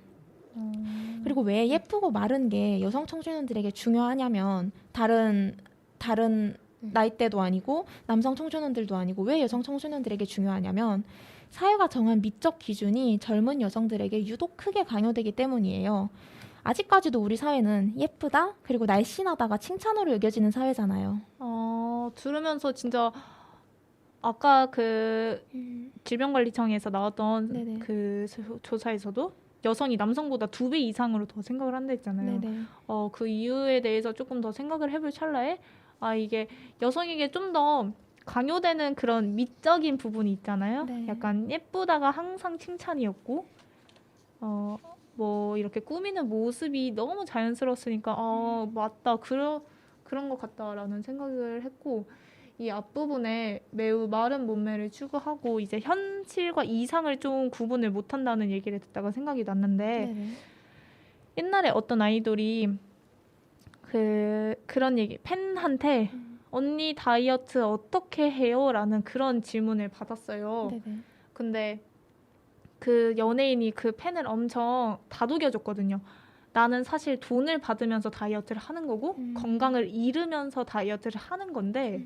그리고 왜 예쁘고 마른 게 여성 청소년들에게 중요하냐면 다른 나이대도 아니고 남성 청소년들도 아니고 왜 여성 청소년들에게 중요하냐면 사회가 정한 미적 기준이 젊은 여성들에게 유독 크게 강요되기 때문이에요. 아직까지도 우리 사회는 예쁘다 그리고 날씬하다가 칭찬으로 여겨지는 사회잖아요. 들으면서 진짜 아까 그 질병관리청에서 나왔던 네네. 그 조사에서도 여성이 남성보다 2배 이상으로 더 생각을 한다 했잖아요. 네네. 그 이유에 대해서 조금 더 생각을 해볼 찰나에 이게 여성에게 좀 더 강요되는 그런 미적인 부분이 있잖아요. 네. 약간 예쁘다가 항상 칭찬이었고 뭐 이렇게 꾸미는 모습이 너무 자연스러웠으니까 맞다 그런 것 같다라는 생각을 했고 이 앞부분에 매우 마른 몸매를 추구하고 이제 현실과 이상을 좀 구분을 못한다는 얘기를 듣다가 생각이 났는데 네네. 옛날에 어떤 아이돌이 그런 얘기 팬한테 언니 다이어트 어떻게 해요? 라는 그런 질문을 받았어요. 네네. 근데 그 연예인이 그 팬을 엄청 다독여줬거든요. 나는 사실 돈을 받으면서 다이어트를 하는 거고 건강을 잃으면서 다이어트를 하는 건데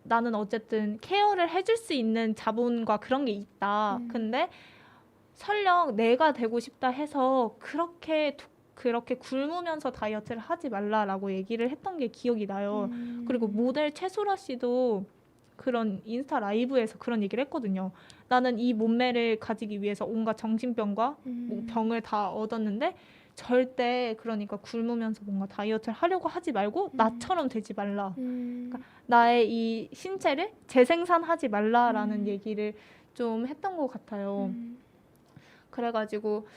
나는 어쨌든 케어를 해줄 수 있는 자본과 그런 게 있다. 근데 설령 내가 되고 싶다 해서 그렇게 굶으면서 다이어트를 하지 말라라고 얘기를 했던 게 기억이 나요. 그리고 모델 최소라 씨도 그런 인스타 라이브에서 그런 얘기를 했거든요. 나는 이 몸매를 가지기 위해서 온갖 정신병과 뭐 병을 다 얻었는데 절대 그러니까 굶으면서 뭔가 다이어트를 하려고 하지 말고 나처럼 되지 말라. 그러니까 나의 이 신체를 재생산하지 말라라는 얘기를 좀 했던 것 같아요. 그래가지고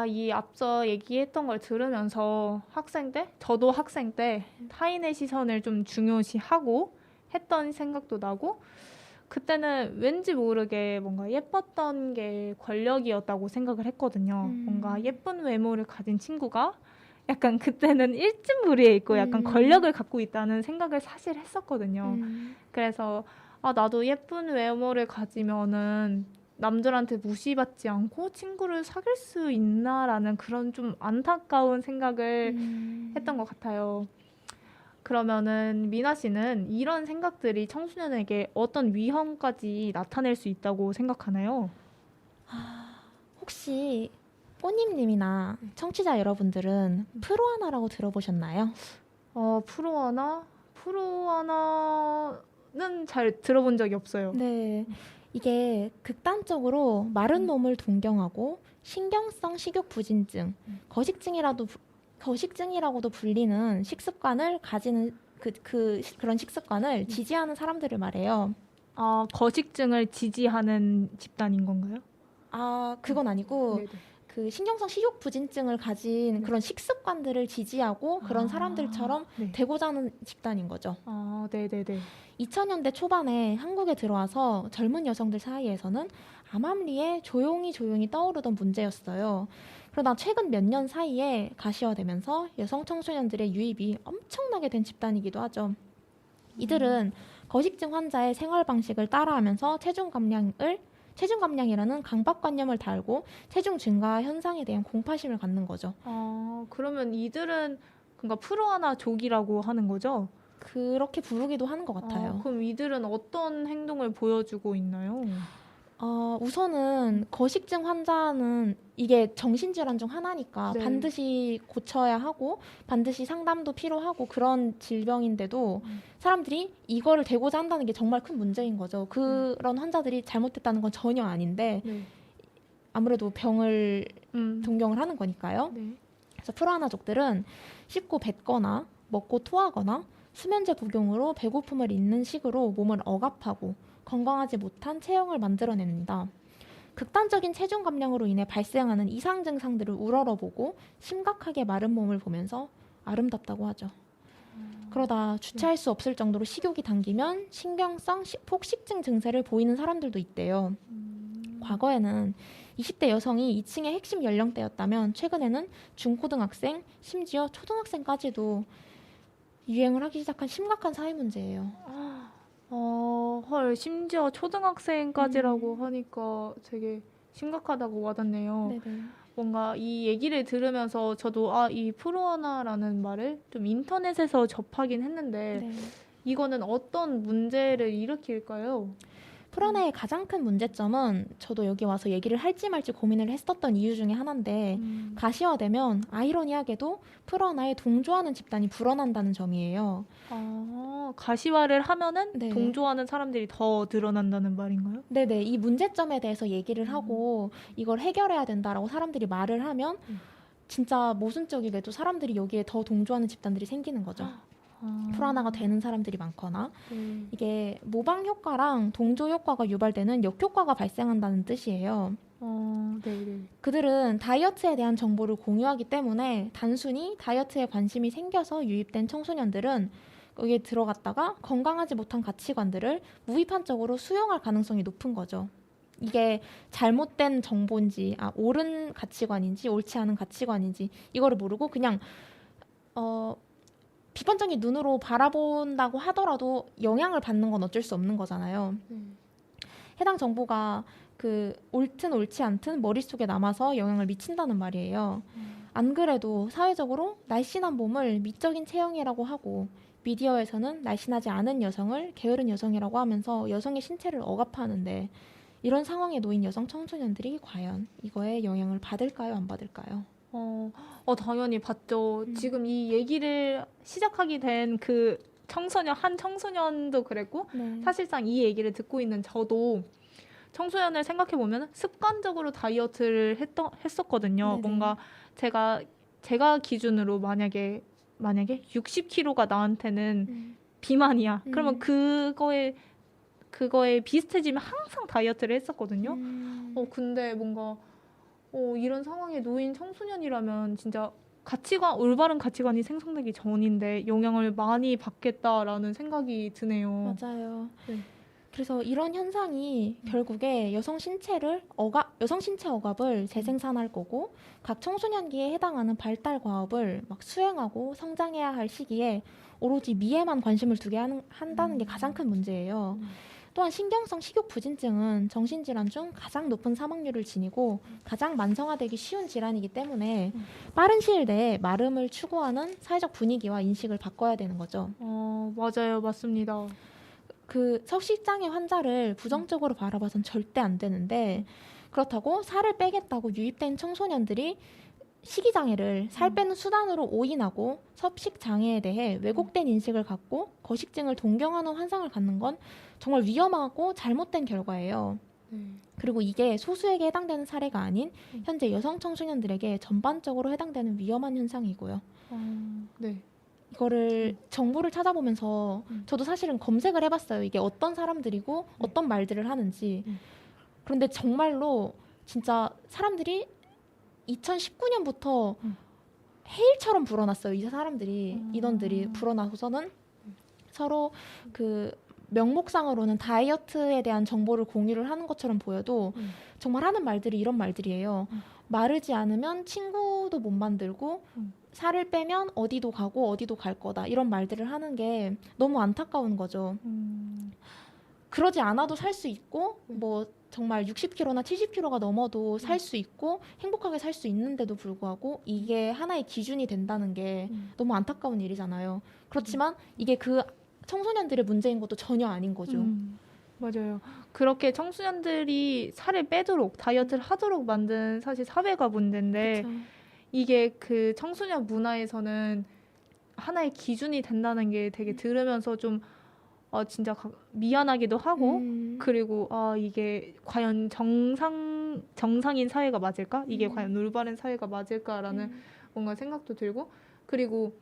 이 앞서 얘기했던 걸 들으면서 저도 학생 때 타인의 시선을 좀 중요시하고 했던 생각도 나고 그때는 왠지 모르게 뭔가 예뻤던 게 권력이었다고 생각을 했거든요. 뭔가 예쁜 외모를 가진 친구가 약간 그때는 일진무리에 있고 약간 권력을 갖고 있다는 생각을 사실 했었거든요. 그래서 나도 예쁜 외모를 가지면은 남들한테 무시받지 않고 친구를 사귈 수 있나라는 그런 좀 안타까운 생각을 했던 것 같아요. 그러면은 미나 씨는 이런 생각들이 청소년에게 어떤 위험까지 나타낼 수 있다고 생각하나요? 혹시 뽀님님이나 청취자 여러분들은 프로하나라고 들어보셨나요? 프로하나는 잘 들어본 적이 없어요. 네. 이게 극단적으로 마른 몸을 동경하고 신경성 식욕 부진증, 거식증이라고도 불리는 식습관을 가지는 그런 식습관을 지지하는 사람들을 말해요. 거식증을 지지하는 집단인 건가요? 그건 아니고 네네. 그 신경성 식욕 부진증을 가진 그런 식습관들을 지지하고 그런 사람들처럼 네. 되고자 하는 집단인 거죠. 네네네. 2000년대 초반에 한국에 들어와서 젊은 여성들 사이에서는 암암리에 조용히 떠오르던 문제였어요. 그러다 최근 몇 년 사이에 가시화되면서 여성 청소년들의 유입이 엄청나게 된 집단이기도 하죠. 이들은 거식증 환자의 생활 방식을 따라하면서 체중 감량이라는 강박관념을 달고 체중 증가 현상에 대한 공파심을 갖는 거죠. 그러면 이들은 그러니까 프로하나족이라고 하는 거죠? 그렇게 부르기도 하는 것 같아요. 그럼 이들은 어떤 행동을 보여주고 있나요? 우선은 거식증 환자는 이게 정신질환 중 하나니까 네. 반드시 고쳐야 하고 반드시 상담도 필요하고 그런 질병인데도 사람들이 이거를 되고자 한다는 게 정말 큰 문제인 거죠. 그런 환자들이 잘못됐다는 건 전혀 아닌데 네. 아무래도 병을 동경을 하는 거니까요. 네. 그래서 프로하나족들은 씹고 뱉거나 먹고 토하거나 수면제 복용으로 배고픔을 잇는 식으로 몸을 억압하고 건강하지 못한 체형을 만들어냅니다. 극단적인 체중 감량으로 인해 발생하는 이상 증상들을 우러러보고 심각하게 마른 몸을 보면서 아름답다고 하죠. 그러다 주체할 수 없을 정도로 식욕이 당기면 신경성 폭식증 증세를 보이는 사람들도 있대요. 과거에는 20대 여성이 2층의 핵심 연령대였다면 최근에는 중고등학생, 심지어 초등학생까지도 유행을 하기 시작한 심각한 사회 문제예요. 헐, 심지어 초등학생까지라고 하니까 되게 심각하다고 와닿네요. 네네. 뭔가 이 얘기를 들으면서 저도 이 프로하나라는 말을 좀 인터넷에서 접하긴 했는데 네. 이거는 어떤 문제를 일으킬까요? 프로하나의 가장 큰 문제점은 저도 여기 와서 얘기를 할지 말지 고민을 했었던 이유 중에 하나인데 가시화되면 아이러니하게도 프로하나에 동조하는 집단이 불어난다는 점이에요. 가시화를 하면은 네. 동조하는 사람들이 더 늘어난다는 말인가요? 네네, 이 문제점에 대해서 얘기를 하고 이걸 해결해야 된다라고 사람들이 말을 하면 진짜 모순적이게도 사람들이 여기에 더 동조하는 집단들이 생기는 거죠. 프로하나가 되는 사람들이 많거나 네. 이게 모방 효과랑 동조 효과가 유발되는 역효과가 발생한다는 뜻이에요. 네네. 그들은 다이어트에 대한 정보를 공유하기 때문에 단순히 다이어트에 관심이 생겨서 유입된 청소년들은 여기에 들어갔다가 건강하지 못한 가치관들을 무비판적으로 수용할 가능성이 높은 거죠. 이게 잘못된 정보인지 옳은 가치관인지 옳지 않은 가치관인지 이거를 모르고 그냥 비판적인 눈으로 바라본다고 하더라도 영향을 받는 건 어쩔 수 없는 거잖아요. 해당 정보가 옳든 옳지 않든 머릿속에 남아서 영향을 미친다는 말이에요. 안 그래도 사회적으로 날씬한 몸을 미적인 체형이라고 하고 미디어에서는 날씬하지 않은 여성을 게으른 여성이라고 하면서 여성의 신체를 억압하는데 이런 상황에 놓인 여성 청소년들이 과연 이거에 영향을 받을까요? 안 받을까요? 당연히 봤죠. 지금 이 얘기를 시작하게 된 그 한 청소년도 그랬고 네. 사실상 이 얘기를 듣고 있는 저도 청소년을 생각해 보면 습관적으로 다이어트를 했었거든요. 네네. 뭔가 제가 기준으로 만약에 60kg가 나한테는 비만이야. 그러면 그거에 비슷해지면 항상 다이어트를 했었거든요. 근데 뭔가 이런 상황에 놓인 청소년이라면 진짜 올바른 가치관이 생성되기 전인데 영향을 많이 받겠다라는 생각이 드네요. 맞아요. 네. 그래서 이런 현상이 결국에 여성 신체 억압을 재생산할 거고 각 청소년기에 해당하는 발달 과업을 막 수행하고 성장해야 할 시기에 오로지 미에만 관심을 두게 한다는 게 가장 큰 문제예요. 또한 신경성 식욕부진증은 정신질환 중 가장 높은 사망률을 지니고 가장 만성화되기 쉬운 질환이기 때문에 빠른 시일 내에 마름을 추구하는 사회적 분위기와 인식을 바꿔야 되는 거죠. 맞아요. 맞습니다. 그 석식장애 환자를 부정적으로 바라봐선 절대 안 되는데 그렇다고 살을 빼겠다고 유입된 청소년들이 식이장애를 살 빼는 수단으로 오인하고 섭식장애에 대해 왜곡된 인식을 갖고 거식증을 동경하는 환상을 갖는 건 정말 위험하고 잘못된 결과예요. 그리고 이게 소수에게 해당되는 사례가 아닌 현재 여성 청소년들에게 전반적으로 해당되는 위험한 현상이고요. 네. 이거를 정보를 찾아보면서 저도 사실은 검색을 해봤어요. 이게 어떤 사람들이고 어떤 말들을 하는지. 그런데 정말로 진짜 사람들이 2019년부터 해일처럼 불어났어요. 이 사람들이 인원들이 불어나서는 서로 그 명목상으로는 다이어트에 대한 정보를 공유를 하는 것처럼 보여도 정말 하는 말들이 이런 말들이에요. 마르지 않으면 친구도 못 만들고 살을 빼면 어디도 가고 어디도 갈 거다. 이런 말들을 하는 게 너무 안타까운 거죠. 그러지 않아도 살 수 있고 뭐 정말 60kg나 70kg가 넘어도 살 수 있고 행복하게 살 수 있는데도 불구하고 이게 하나의 기준이 된다는 게 너무 안타까운 일이잖아요. 그렇지만 이게 그 청소년들의 문제인 것도 전혀 아닌 거죠. 맞아요. 그렇게 청소년들이 살을 빼도록 다이어트를 하도록 만든 사실 사회가 문제인데 그쵸. 이게 그 청소년 문화에서는 하나의 기준이 된다는 게 되게 들으면서 좀 진짜 미안하기도 하고 그리고 이게 과연 정상인 사회가 맞을까? 이게 과연 올바른 사회가 맞을까라는 뭔가 생각도 들고 그리고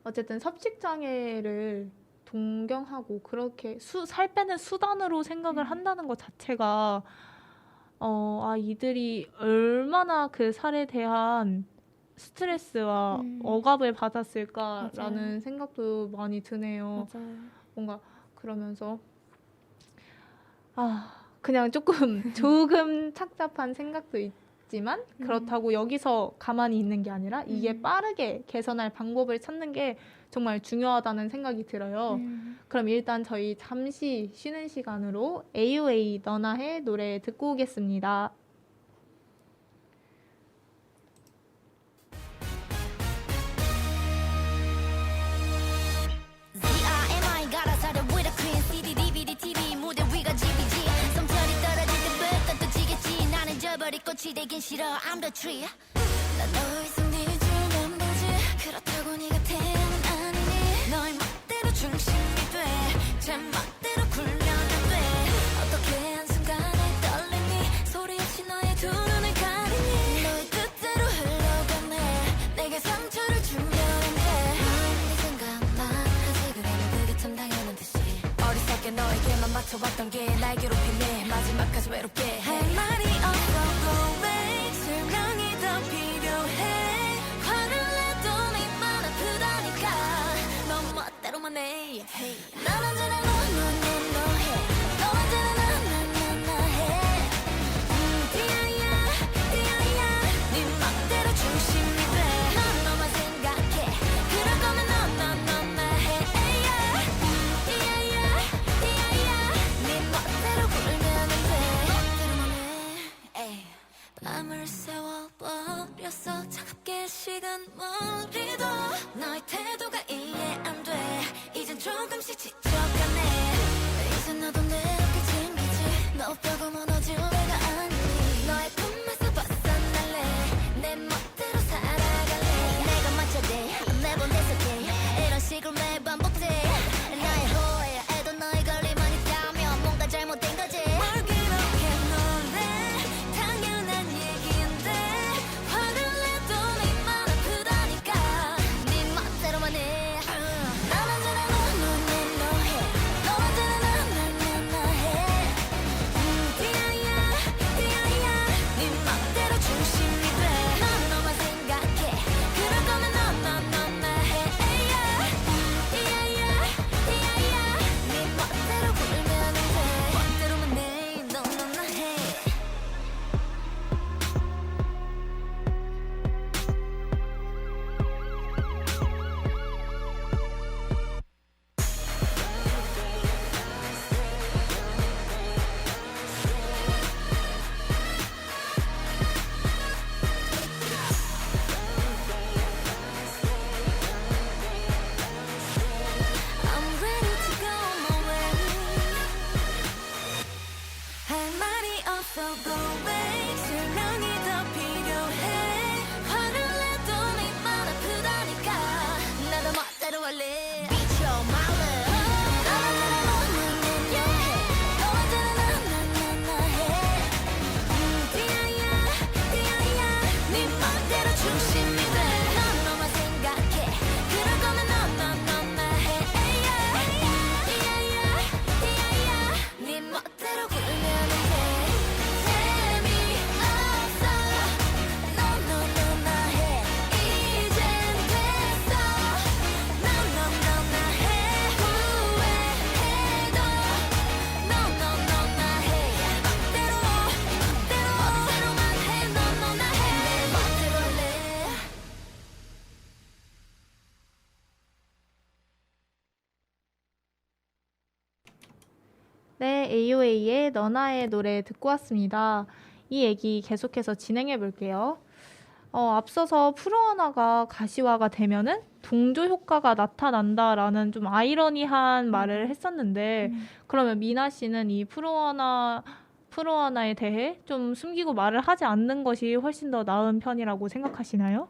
어쨌든 섭식장애를 동경하고 그렇게 살 빼는 수단으로 생각을 한다는 것 자체가 이들이 얼마나 그 살에 대한 스트레스와 억압을 받았을까라는 맞아요. 생각도 많이 드네요. 맞아요. 뭔가 그러면서 그냥 조금 착잡한 생각도 있지만 그렇다고 여기서 가만히 있는 게 아니라 이게 빠르게 개선할 방법을 찾는 게 정말 중요하다는 생각이 들어요. 그럼 일단 저희 잠시 쉬는 시간으로 AOA 너나 해 노래 듣고 오겠습니다. ZRMI 가라사를 with a queen CD DVD TV 무대 위가 GBG som철이 떨어질 때부터 또 지겠지 나는 저버릴 꽃이 되긴 싫어 I'm the tree 난 더 이상 네 줄만 보지 그렇다고 네가 태양은 아니니 너의 멋대로 중심이 돼제 멋대로 굴려야 돼 어떻게 한순간에 떨리니 소리 없이 너의 두 눈을 가리니 너의 뜻대로 흘러가네 내게 상처를 주면 안돼 네 생각만 하지 그러면 그게 참 당연한 듯이 어리석게 너에게만 맞춰왔던 게 날 괴롭히네 마지막까지 외롭게 해 할 말이 없어 go away 설명이 더 필요해 화를 내도 네만 아프다니까 넌 멋대로만 해 난 언제나 너 해 너 언제나 나 해 디아야 네 멋대로 중심이 돼넌 너만 생각해 그럴 거면 너 해 디아야 네 멋대로 굴면 안돼 밤을 새워버렸어 차갑게 식은 머리도 너의 태도가 이해 안 돼 이젠 조금씩 지쳐가네 이제 너도 내 어깨 챙기지 너 없다고 무너질 내가 아니니 너의 품에서 벗어날래 내 멋대로 살아갈래 내가 맞춰대 내보내서게 이런 식으로 매일 반복돼 나의 호의에도 너의 걸림만 있다면 뭔가 잘못된 거지 뭘 그렇게 놀래 당연한 얘기인데 화를 내도 네만 아프다니까 네 멋대로만 해난 언제나 너 해 너 언제나 나 해 디아야 So go away 실명이 더 필요해 화를 내도 네만 아프다니까 나도 멋대로 할래 Beat your mouth 네 멋대로 중심이 돼넌 너만 생각해 그럴 거면 넌 해 네 멋대로 굴면 돼 재미없어 넌 해 이젠 됐어 넌 해 후회해도 넌 해 멋대로만 해 넌 해 내 멋대로 할래 네, AOA의 너나의 노래 듣고 왔습니다. 이 얘기 계속해서 진행해 볼게요. 앞서서 프로하나가 가시화가 되면은 동조 효과가 나타난다라는 좀 아이러니한 말을 했었는데, 그러면 미나 씨는 이 프로하나에 대해 좀 숨기고 말을 하지 않는 것이 훨씬 더 나은 편이라고 생각하시나요?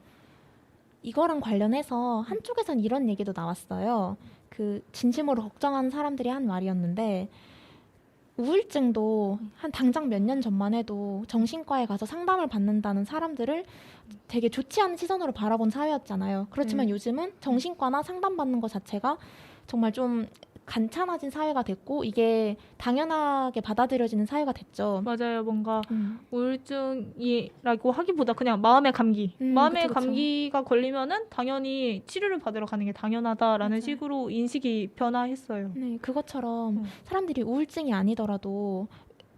이거랑 관련해서 한쪽에선 이런 얘기도 나왔어요. 그 진심으로 걱정하는 사람들이 한 말이었는데 우울증도 한 당장 몇 년 전만 해도 정신과에 가서 상담을 받는다는 사람들을 되게 좋지 않은 시선으로 바라본 사회였잖아요. 그렇지만 요즘은 정신과나 상담받는 것 자체가 정말 좀 간찮아진 사회가 됐고 이게 당연하게 받아들여지는 사회가 됐죠. 맞아요. 뭔가 우울증이라고 하기보다 그냥 마음의 감기. 마음의 그쵸, 그쵸. 감기가 걸리면은 당연히 치료를 받으러 가는 게 당연하다라는 맞아요. 식으로 인식이 변화했어요. 네, 그것처럼 사람들이 우울증이 아니더라도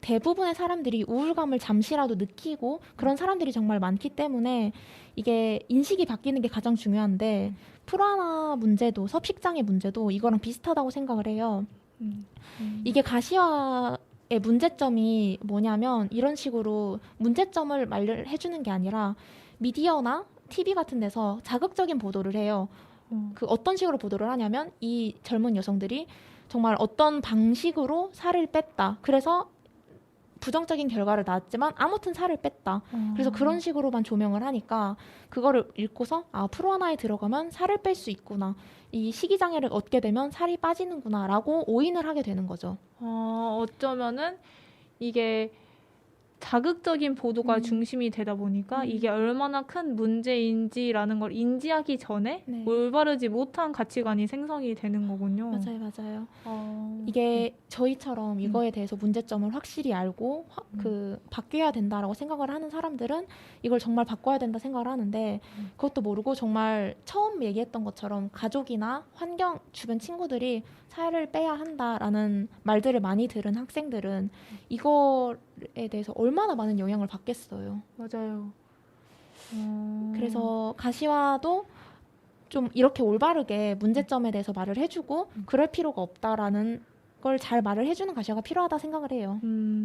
대부분의 사람들이 우울감을 잠시라도 느끼고 그런 사람들이 정말 많기 때문에 이게 인식이 바뀌는 게 가장 중요한데 프로하나 문제도 섭식장애 문제도 이거랑 비슷하다고 생각을 해요. 이게 가시화의 문제점이 뭐냐면 이런 식으로 문제점을 말해주는 게 아니라 미디어나 TV 같은 데서 자극적인 보도를 해요. 그 어떤 식으로 보도를 하냐면 이 젊은 여성들이 정말 어떤 방식으로 살을 뺐다. 그래서 부정적인 결과를 낳았지만 아무튼 살을 뺐다. 그래서 그런 식으로만 조명을 하니까 그거를 읽고서 아 프로하나에 들어가면 살을 뺄 수 있구나. 이 식이장애를 얻게 되면 살이 빠지는구나 라고 오인을 하게 되는 거죠. 어쩌면은 이게 자극적인 보도가 중심이 되다 보니까 이게 얼마나 큰 문제인지라는 걸 인지하기 전에 네. 올바르지 못한 가치관이 생성이 되는 거군요. 맞아요. 이게 저희처럼 이거에 대해서 문제점을 확실히 알고 바뀌어야 된다라고 생각을 하는 사람들은 이걸 정말 바꿔야 된다 생각을 하는데 그것도 모르고 정말 처음 얘기했던 것처럼 가족이나 환경, 주변 친구들이 살을 빼야 한다라는 말들을 많이 들은 학생들은 이거에 대해서 얼마나 많은 영향을 받겠어요. 맞아요. 그래서 가시화도 좀 이렇게 올바르게 문제점에 대해서 말을 해주고 그럴 필요가 없다라는 걸 잘 말을 해주는 가시화가 필요하다 생각을 해요.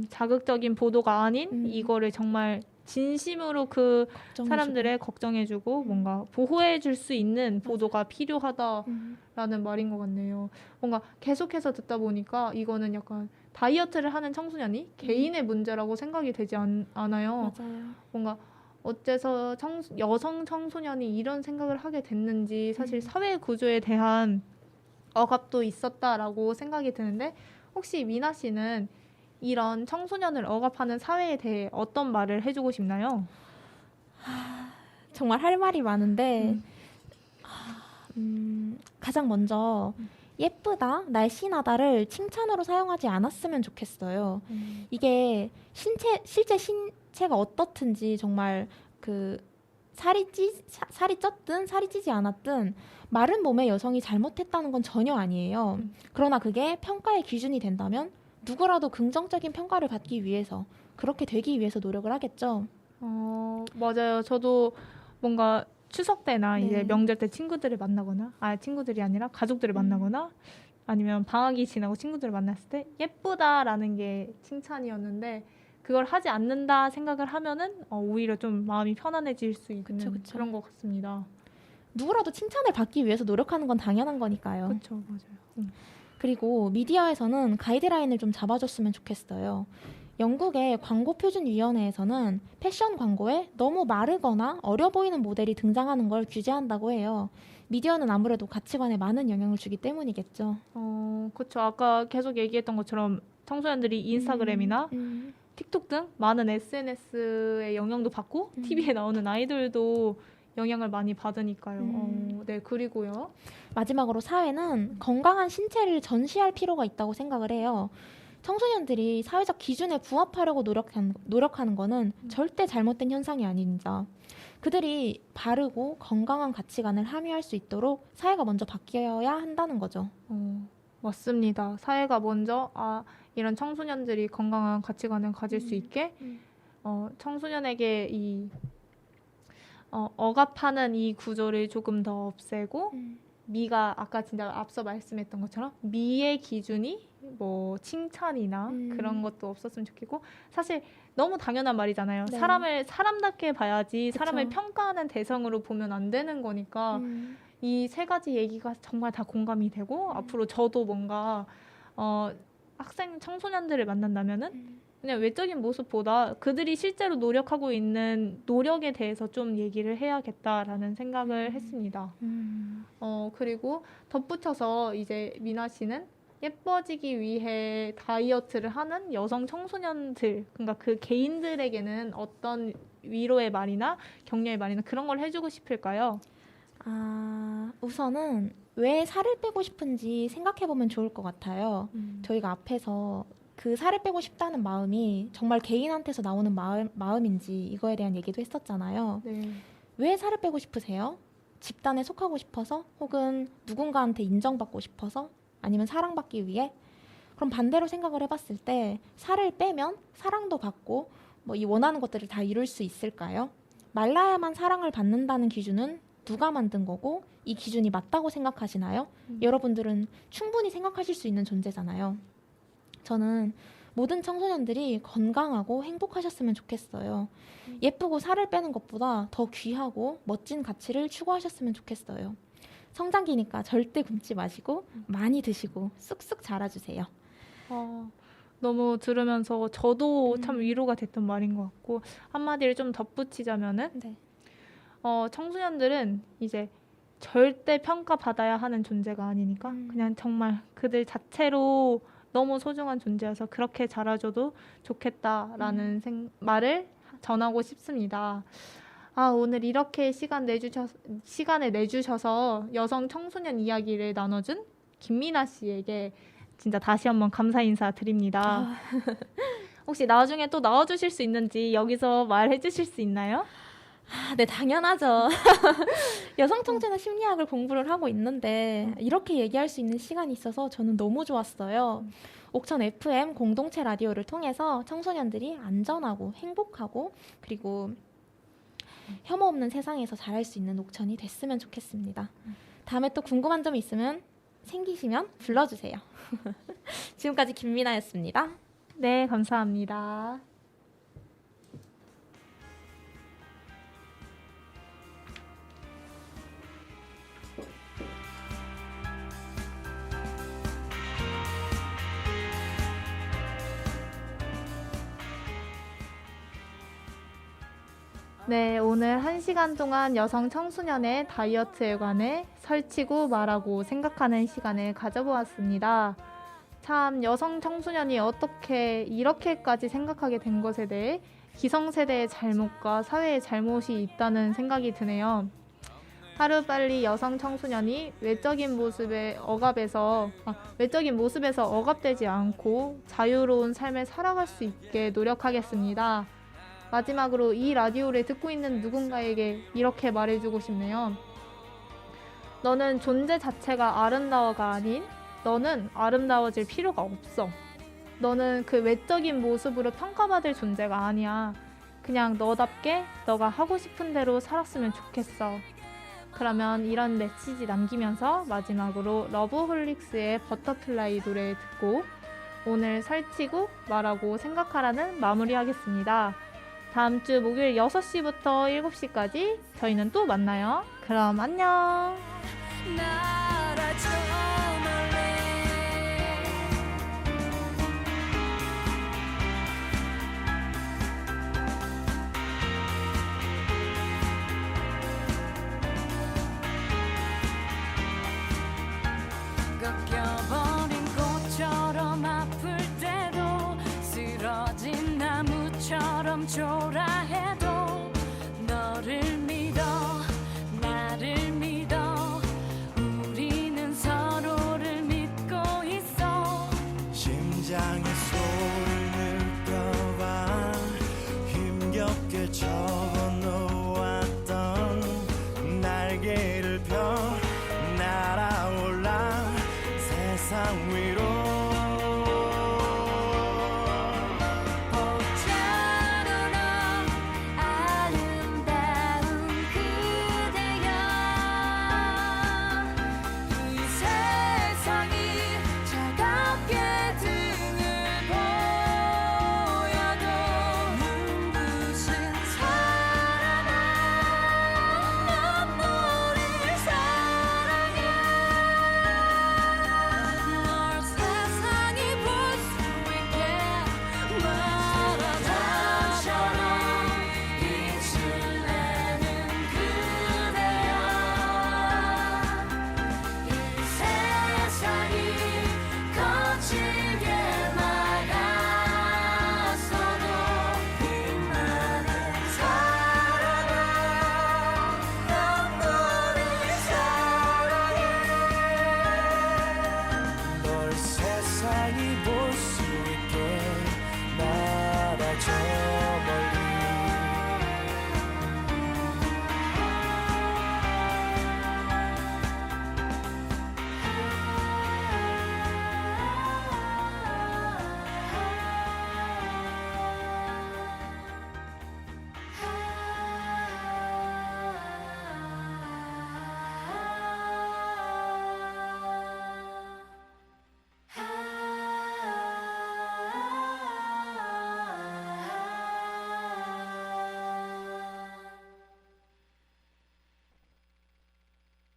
자극적인 보도가 아닌 이거를 정말 진심으로 그 걱정해주고. 사람들의 걱정해주고 뭔가 보호해줄 수 있는 보도가 필요하다라는 말인 것 같네요. 뭔가 계속해서 듣다 보니까 이거는 약간 다이어트를 하는 청소년이 개인의 문제라고 생각이 되지 않아요. 맞아요. 뭔가 어째서 여성 청소년이 이런 생각을 하게 됐는지 사실 사회 구조에 대한 억압도 있었다라고 생각이 드는데 혹시 미나 씨는 이런 청소년을 억압하는 사회에 대해 어떤 말을 해주고 싶나요? 정말 할 말이 많은데 가장 먼저 예쁘다, 날씬하다를 칭찬으로 사용하지 않았으면 좋겠어요. 이게 실제 신체가 어떻든지 정말 그 살이 쪘든 살이 찌지 않았든 마른 몸의 여성이 잘못했다는 건 전혀 아니에요. 그러나 그게 평가의 기준이 된다면 누구라도 긍정적인 평가를 받기 위해서 그렇게 되기 위해서 노력을 하겠죠. 맞아요. 저도 뭔가 추석 때나 네. 이제 명절 때 친구들을 만나거나 친구들이 아니라 가족들을 만나거나 아니면 방학이 지나고 친구들을 만났을 때 예쁘다라는 게 칭찬이었는데 그걸 하지 않는다 생각을 하면은 오히려 좀 마음이 편안해질 수 있는 그쵸. 그런 것 같습니다. 누구라도 칭찬을 받기 위해서 노력하는 건 당연한 거니까요. 그렇죠, 맞아요. 그리고 미디어에서는 가이드라인을 좀 잡아줬으면 좋겠어요. 영국의 광고표준위원회에서는 패션 광고에 너무 마르거나 어려 보이는 모델이 등장하는 걸 규제한다고 해요. 미디어는 아무래도 가치관에 많은 영향을 주기 때문이겠죠. 그쵸. 아까 계속 얘기했던 것처럼 청소년들이 인스타그램이나 틱톡 등 많은 SNS의 영향도 받고 TV에 나오는 아이돌도 영향을 많이 받으니까요. 네, 그리고요. 마지막으로 사회는 건강한 신체를 전시할 필요가 있다고 생각을 해요. 청소년들이 사회적 기준에 부합하려고 노력하는 거는 절대 잘못된 현상이 아닙니다. 그들이 바르고 건강한 가치관을 함유할 수 있도록 사회가 먼저 바뀌어야 한다는 거죠. 맞습니다. 사회가 먼저 이런 청소년들이 건강한 가치관을 가질 수 있게 청소년에게 이 억압하는 이 구조를 조금 더 없애고 미가 아까 진짜 앞서 말씀했던 것처럼 미의 기준이 뭐 칭찬이나 그런 것도 없었으면 좋겠고 사실 너무 당연한 말이잖아요. 네. 사람을 사람답게 봐야지 그쵸. 사람을 평가하는 대상으로 보면 안 되는 거니까 이 세 가지 얘기가 정말 다 공감이 되고 앞으로 저도 뭔가 학생 청소년들을 만난다면은 그냥 외적인 모습보다 그들이 실제로 노력하고 있는 노력에 대해서 좀 얘기를 해야겠다라는 생각을 했습니다. 그리고 덧붙여서 이제 미나 씨는 예뻐지기 위해 다이어트를 하는 여성 청소년들, 그러니까 그 개인들에게는 어떤 위로의 말이나 격려의 말이나 그런 걸 해주고 싶을까요? 우선은 왜 살을 빼고 싶은지 생각해보면 좋을 것 같아요. 저희가 앞에서 그 살을 빼고 싶다는 마음이 정말 개인한테서 나오는 마음인지 이거에 대한 얘기도 했었잖아요. 네. 왜 살을 빼고 싶으세요? 집단에 속하고 싶어서? 혹은 누군가한테 인정받고 싶어서? 아니면 사랑받기 위해? 그럼 반대로 생각을 해봤을 때 살을 빼면 사랑도 받고 뭐 이 원하는 것들을 다 이룰 수 있을까요? 말라야만 사랑을 받는다는 기준은 누가 만든 거고 이 기준이 맞다고 생각하시나요? 여러분들은 충분히 생각하실 수 있는 존재잖아요. 저는 모든 청소년들이 건강하고 행복하셨으면 좋겠어요. 예쁘고 살을 빼는 것보다 더 귀하고 멋진 가치를 추구하셨으면 좋겠어요. 성장기니까 절대 굶지 마시고 많이 드시고 쑥쑥 자라주세요. 너무 들으면서 저도 참 위로가 됐던 말인 것 같고 한마디를 좀 덧붙이자면은 네. 청소년들은 이제 절대 평가받아야 하는 존재가 아니니까 그냥 정말 그들 자체로 너무 소중한 존재여서 그렇게 자라줘도 좋겠다라는 말을 전하고 싶습니다. 오늘 이렇게 시간을 내주셔서 여성 청소년 이야기를 나눠준 김미나 씨에게 진짜 다시 한번 감사 인사 드립니다. 혹시 나중에 또 나와주실 수 있는지 여기서 말해 주실 수 있나요? 네, 당연하죠. 여성 청소년 심리학을 공부를 하고 있는데 이렇게 얘기할 수 있는 시간이 있어서 저는 너무 좋았어요. 옥천 FM 공동체 라디오를 통해서 청소년들이 안전하고 행복하고 그리고 혐오 없는 세상에서 자랄 수 있는 옥천이 됐으면 좋겠습니다. 다음에 또 궁금한 점 있으면 생기시면 불러주세요. 지금까지 김미나였습니다. 네, 감사합니다. 네, 오늘 1시간 동안 여성 청소년의 다이어트에 관해 설치고 말하고 생각하는 시간을 가져보았습니다. 참 여성 청소년이 어떻게 이렇게까지 생각하게 된 것에 대해 기성세대의 잘못과 사회의 잘못이 있다는 생각이 드네요. 하루빨리 여성 청소년이 외적인 모습에서 억압되지 않고 자유로운 삶을 살아갈 수 있게 노력하겠습니다. 마지막으로 이 라디오를 듣고 있는 누군가에게 이렇게 말해주고 싶네요. 너는 존재 자체가 아름다워가 아닌 너는 아름다워질 필요가 없어. 너는 그 외적인 모습으로 평가받을 존재가 아니야. 그냥 너답게 너가 하고 싶은 대로 살았으면 좋겠어. 그러면 이런 메시지 남기면서 마지막으로 러브홀릭스의 버터플라이 노래 듣고 오늘 설치고 말하고 생각하라는 마무리하겠습니다. 다음 주 목요일 6시부터 7시까지 저희는 또 만나요. 그럼 안녕. 좀 초라해도